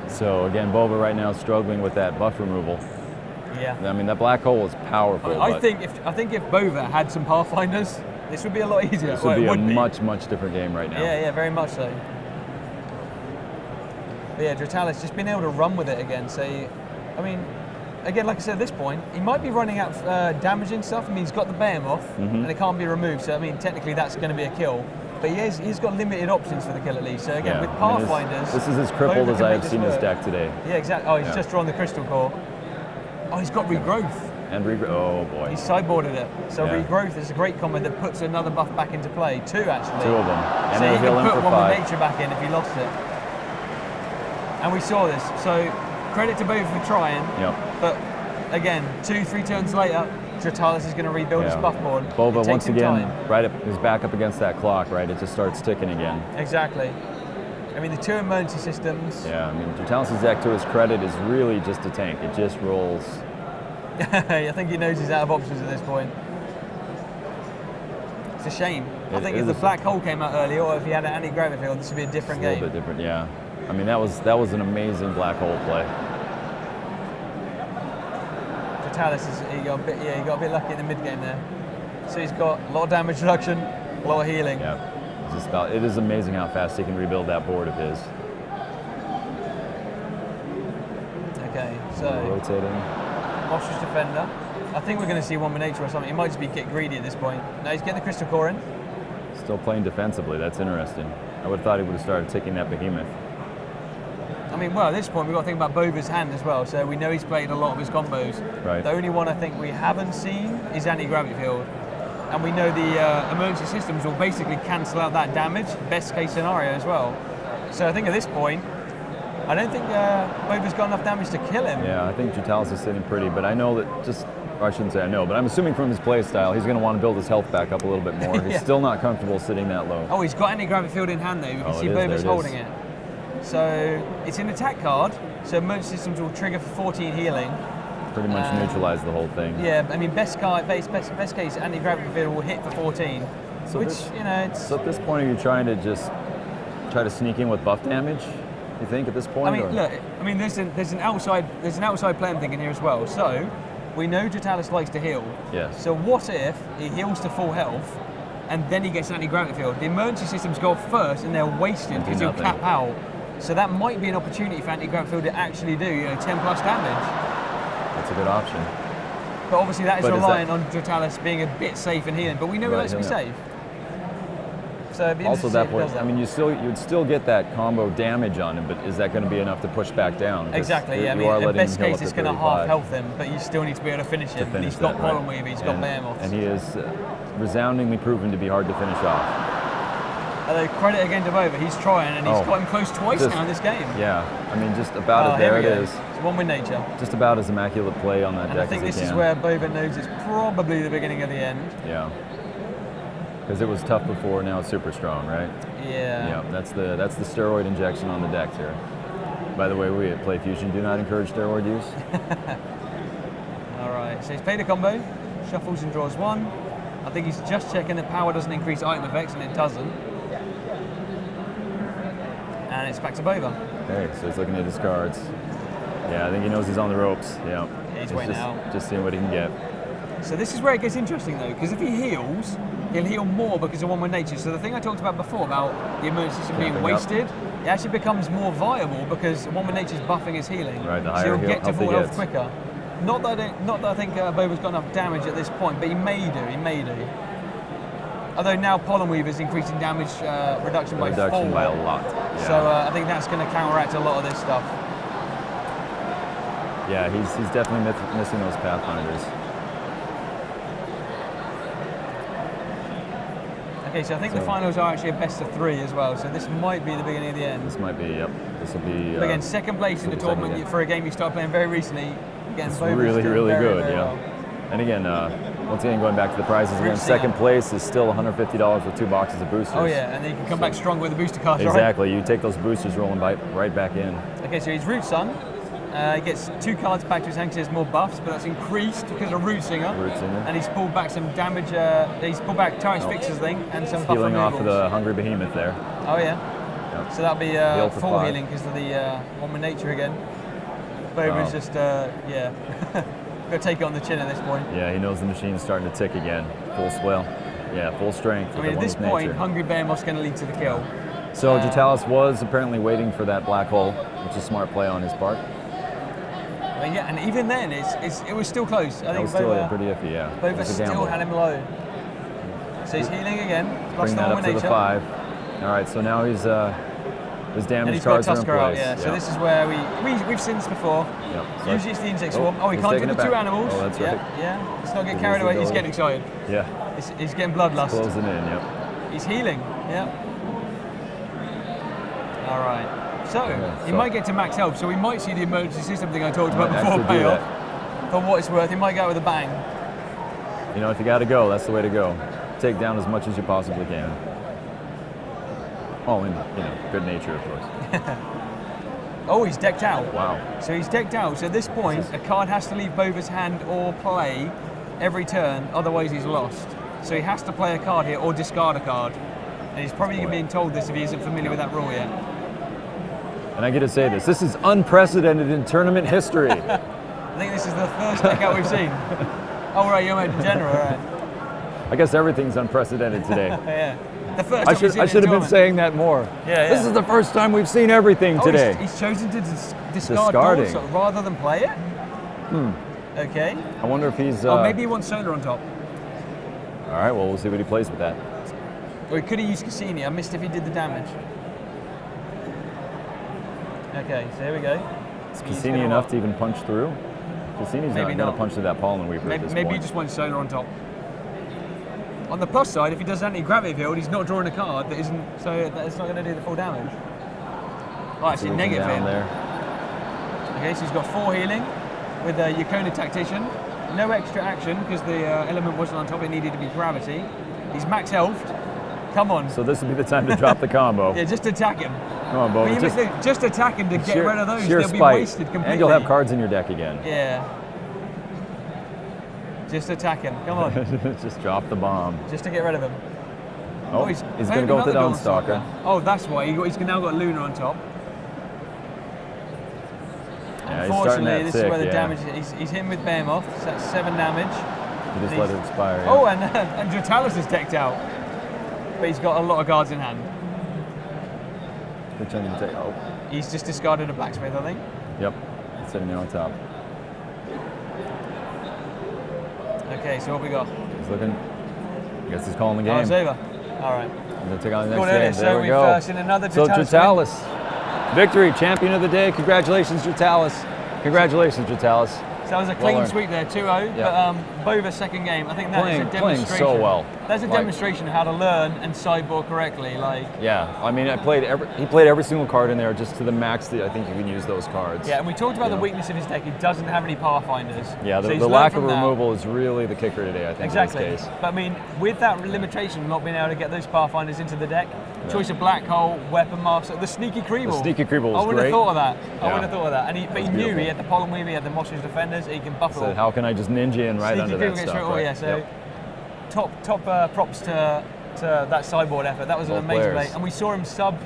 So again, Bova right now struggling with that buff removal. Yeah. I mean, that black hole is powerful. I but think if Bova had some Pathfinders, this would be a lot easier. this would be it a much different game right now. Yeah, very much so. But yeah, Dratylis just being able to run with it again. So, I mean, again, like I said, at this point, he might be running out of damaging stuff. I mean, he's got the Behemoth, and it can't be removed. So, I mean, technically, that's going to be a kill. But he's got limited options for the kill at least. So again, with Pathfinders, this is as crippled Bova as can I make have this seen his work. deck today. Yeah, exactly. Oh, he's just drawn the Crystal Core. Oh, he's got Regrowth. And oh boy. He sideboarded it. So Yeah. Regrowth is a great combo that puts another buff back into play. 2 actually. 2 of them. And So it'll he heal can him put for one 5. with nature back in if he lost it. And we saw this. So credit to Bova for trying. Yep. But again, 2-3 turns later, Dratylis is going to rebuild his buff board. Bova It takes once him again, time. right up, is back up against that clock, right? It just starts ticking again. Exactly. I mean, the 2 emergency systems. Yeah, I mean, Dratylis' deck, to his credit, is really just a tank. It just rolls. I think he knows he's out of options at this point. It's a shame. I think if the black hole came out earlier, or if he had an anti-gravity field, this would be a different A game. little bit different, yeah. I mean, that was an amazing black hole play. Dratylis he got a bit lucky in the mid game there. So he's got a lot of damage reduction, a lot of healing. Yeah, it is amazing how fast he can rebuild that board of his. Okay, so Rotating. Ostrich Defender. I think we're going to see 1 with nature or something. He might just be get greedy at this point. No, he's getting the Crystal Core in. Still playing defensively. That's interesting. I would have thought he would have started ticking that behemoth. I mean, well, at this point, we've got to think about Bova's hand as well. So we know he's played a lot of his combos. Right. The only one I think we haven't seen is anti-gravity field. And we know the emergency systems will basically cancel out that damage, best case scenario as well. So I think at this point, I don't think Bova's got enough damage to kill him. Yeah, I think Dratylis is sitting pretty, but I know that just or I shouldn't say I know, but I'm assuming from his play style, he's going to want to build his health back up a little bit more. He's Yeah. still not comfortable sitting that low. Oh, he's got anti-gravity field in hand though. You can see Bova's holding it. So it's an attack card. So emergency systems will trigger for 14 healing. Pretty much neutralize the whole thing. Yeah, I mean best case anti-gravity field will hit for 14. So which this, it's. So at this point, are you trying to just try to sneak in with buff damage? You think at this point? I mean, or? look. I mean, there's an outside play I'm thinking here as well. So we know Dratylis likes to heal. Yes. So what if he heals to full health, and then he gets an anti-gravity field? The emergency systems go off first, and they're wasted because he'll cap out. So that might be an opportunity for anti-gravity field to actually do 10 plus damage. That's a good option. But obviously that is reliant on Dratylis being a bit safe and healing. But we know he likes to be safe. So it'd be also, that point, that. I mean, you'd still get that combo damage on him, but is that going to be enough to push back down? Exactly, yeah. I mean, in best case, it's going to half health him, but you still need to be able to finish him. He's got Pollen Weaver, he's got Behemoths. And he is resoundingly proven to be hard to finish off. Although, credit again to Bova, he's trying, and he's got him close twice now in this game. Yeah, I mean, just about it. There it is. It's one with nature. Just about as immaculate play on that and deck I think as this he is can. where Bova knows it's probably the beginning of the end. Yeah. Because it was tough before, now it's super strong, right? Yeah. Yeah, that's the steroid injection on the decks here. By the way, we at Play Fusion do not encourage steroid use. All right, so he's played a combo, shuffles and draws one. I think he's just checking that power doesn't increase item effects, and it doesn't. And it's back to Bova. Okay, so he's looking at his cards. Yeah, I think he knows he's on the ropes. Yeah. He's waiting out. Just seeing what he can get. So this is where it gets interesting though, because if he heals, he'll heal more because of one with nature. So the thing I talked about before about the emergency system being wasted, it actually becomes more viable because one with nature's buffing his healing. Right, the so higher he'll get to full health gets. quicker. Not that I think Bova's got enough damage at this point, but he may do. Although now Pollen Weaver's increasing damage reduction by 4. By a lot. Yeah. So I think that's going to counteract a lot of this stuff. Yeah, he's definitely missing those Pathfinders. Okay, so I think the finals are actually a best of 3 as well, so this might be the beginning of the end. This might be, yep. This will be... But again, second place in the tournament for a game you started playing very recently. Again, it's really good, very yeah. well. And again, once again, going back to the prizes, again, second place is still $150 with 2 boxes of boosters. Oh yeah, and then you can come back stronger with the booster cards, exactly. right? You take those boosters rolling right back in. Okay, so he's Root Sun. He gets 2 cards back to his hand because he has more buffs, but that's increased because of Root Singer. And he's pulled back some damage, he's pulled back Tyrant's Fixers thing and some buff healing removals. off of the Hungry Behemoth there. Oh yeah. Yep. So that'll be full healing because of the one with nature again. Bova's just, yeah. Got to take it on the chin at this point. Yeah, he knows the machine's starting to tick again. Full swell. Yeah, full strength. I mean, at this point, Hungry Behemoth's going to lead to the kill. So Dratylis was apparently waiting for that black hole, which is a smart play on his part. But yeah, and even then, it was still close. I think it was still pretty iffy, yeah. Bova still had him low. So he's healing again. Plus Bring that up to the 5. All right, so now he's his damage cards are in place. Yeah. So this is where we've seen this before. Yep. So usually it's the insect swarm. Oh, he can't do the 2 animals. Oh, that's right. Yeah. Let's not get carried away. He's getting excited. Yeah. He's getting bloodlust. Closing in. Yep. He's healing. Yeah. All right. So he might get to max health. So we might see the emergency system thing I talked about before pay off. For what it's worth, he might go out with a bang. You know, if you got to go, that's the way to go. Take down as much as you possibly can. All in, good nature, of course. Oh, he's decked out. Wow. So he's decked out. So at this point, a card has to leave Bova's hand or play every turn, otherwise he's lost. So he has to play a card here or discard a card. And he's probably being told this if he isn't familiar with that rule yet. And I get to say this is unprecedented in tournament history. I think this is the first deck out we've seen. Oh, right, you're in general, right. I guess everything's unprecedented today. Yeah. The first I should have been saying that more. Yeah. This is the first time we've seen everything today. He's chosen to discard balls rather than play it? Okay. I wonder if he's... oh, maybe he wants Solar on top. All right, well, we'll see what he plays with that. Or he could have used Cassini. I missed if he did the damage. Okay, so here we go. Is Cassini enough to even punch through? Cassini's not going to punch through that Pollen Weaver at this point. Maybe he just wants Solar on top. On the plus side, if he does anti-gravity field, he's not drawing a card that isn't, so that's not going to do the full damage. Oh, actually, negative down there. Okay, so he's got 4 healing with a Yukona Tactician. no extra action because the element wasn't on top. It needed to be gravity. He's max health. Come on. So this would be the time to drop the combo. Yeah, just attack him. Come on, Bova. Just attack him to get rid of those. Sheer They'll be spite. wasted completely. And you'll have cards in your deck again. Yeah. Just attack him. Come on. Just drop the bomb. Just to get rid of him. Oh, he's going to go with the Dawnstalker. Oh, that's why. He's now got Luna on top. Yeah, Unfortunately, this is where the yeah. damage is. He's hitting with Behemoth, so that's 7 damage. You just let it expire. Yeah. Oh, and Dratylis is decked out. But he's got a lot of cards in hand. Which one did you take? Oh. He's just discarded a Blacksmith, I think. Yep. It's sitting there on top. Okay, so what we got? He's looking. I guess he's calling the game. Oh, it's over. All right. I'm going to take on the Cool, next game. so There we we've go. seen another So Dratylis. Dratylis. Victory, champion of the day. Congratulations, Dratylis. Congratulations, Dratylis. So that was a clean sweep there, 2-0. Yep. But Bova's second game, I think that is a demonstration. Playing so well. That's a demonstration of how to learn and sideboard correctly. Yeah, I mean, he played every single card in there just to the max that I think you can use those cards. Yeah, and we talked about the weakness of his deck. He doesn't have any Pathfinders. Yeah, so the lack of removal is really the kicker today, I think, exactly. in this case. But I mean, with that limitation of not being able to get those Pathfinders into the deck, choice of Black Hole, Weapon Master, the Sneaky Creeble. The Sneaky Creeble was I wouldn't great. have thought of that. Yeah. I wouldn't have thought of that. And but he knew beautiful. he had the Pollen Weaver, he had the Monstrous Defenders, he can buff it all. So how can I just ninja in right Sneaky under Creeble that gets stuff? through it all, Right? yeah. So top props to that sideboard effort. That was an Both amazing players. play. And we saw him sub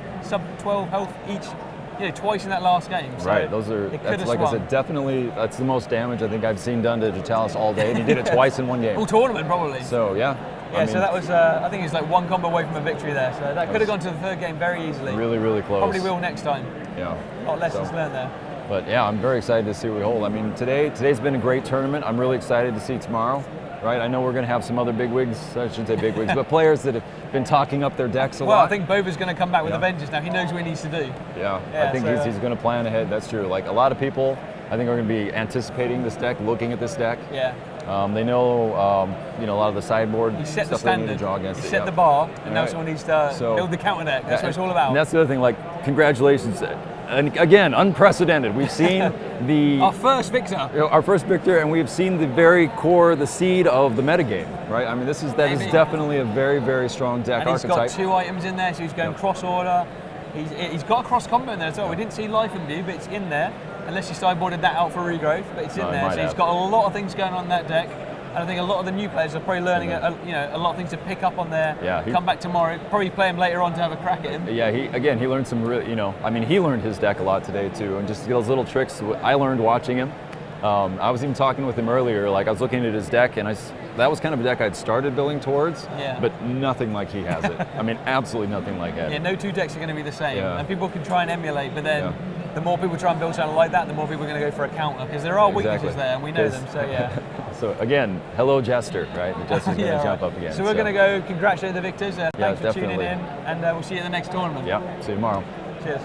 12 health each, twice in that last game. So Right, those are, that's, like I said, definitely, that's the most damage I think I've seen done to Dratylis all day, and he did it twice in one game. All tournament, probably. So, yeah. Yeah, so that was, I think it was like one combo away from a victory there. So that could have gone to the third game very easily. Really, really close. Probably will next time. Yeah. A lot lessons learned there. But yeah, I'm very excited to see what we hold. I mean, today's been a great tournament. I'm really excited to see tomorrow. Right, I know we're going to have some other bigwigs. I shouldn't say bigwigs, but players that have been talking up their decks a lot. Well, I think Bova's going to come back with a vengeance now. He knows what he needs to do. Yeah, I think he's going to plan ahead. That's true. Like a lot of people, I think are going to be anticipating this deck, looking at this deck. Yeah. They know, a lot of the sideboard He set stuff the standard. they need to draw against. He set the bar, and now right. someone needs to build the counter deck. That's what it's all about. And that's the other thing. Like, congratulations. And again, unprecedented. We've seen our first victor. Our first victor, and we've seen the very core, the seed of the metagame, right? I mean, that is definitely a very, very strong deck archetype. And he's got 2 items in there, so he's going cross order. He's got a cross combo in there as well. We didn't see Life Imbue, but it's in there, unless you sideboarded that out for regrowth, but it's in there. So he's got a lot of things going on in that deck. And I think a lot of the new players are probably learning a lot of things to pick up on there. Yeah, come back tomorrow, probably play him later on to have a crack at him. Yeah, he learned some really, he learned his deck a lot today too, and just those little tricks I learned watching him. I was even talking with him earlier, like I was looking at his deck, and that was kind of a deck I'd started building towards, but nothing like he has it. I mean, absolutely nothing like it. Yeah, no two decks are going to be the same, Yeah. and people can try and emulate, but then the more people try and build something like that, the more people are going to go for a counter, because there are weaknesses there, and we know them, so yeah. So again, hello Jester, right? The Jester's going to jump up again. So we're going to go congratulate the victors, thanks for definitely. tuning in, and we'll see you at the next tournament. Yeah, see you tomorrow. Cheers.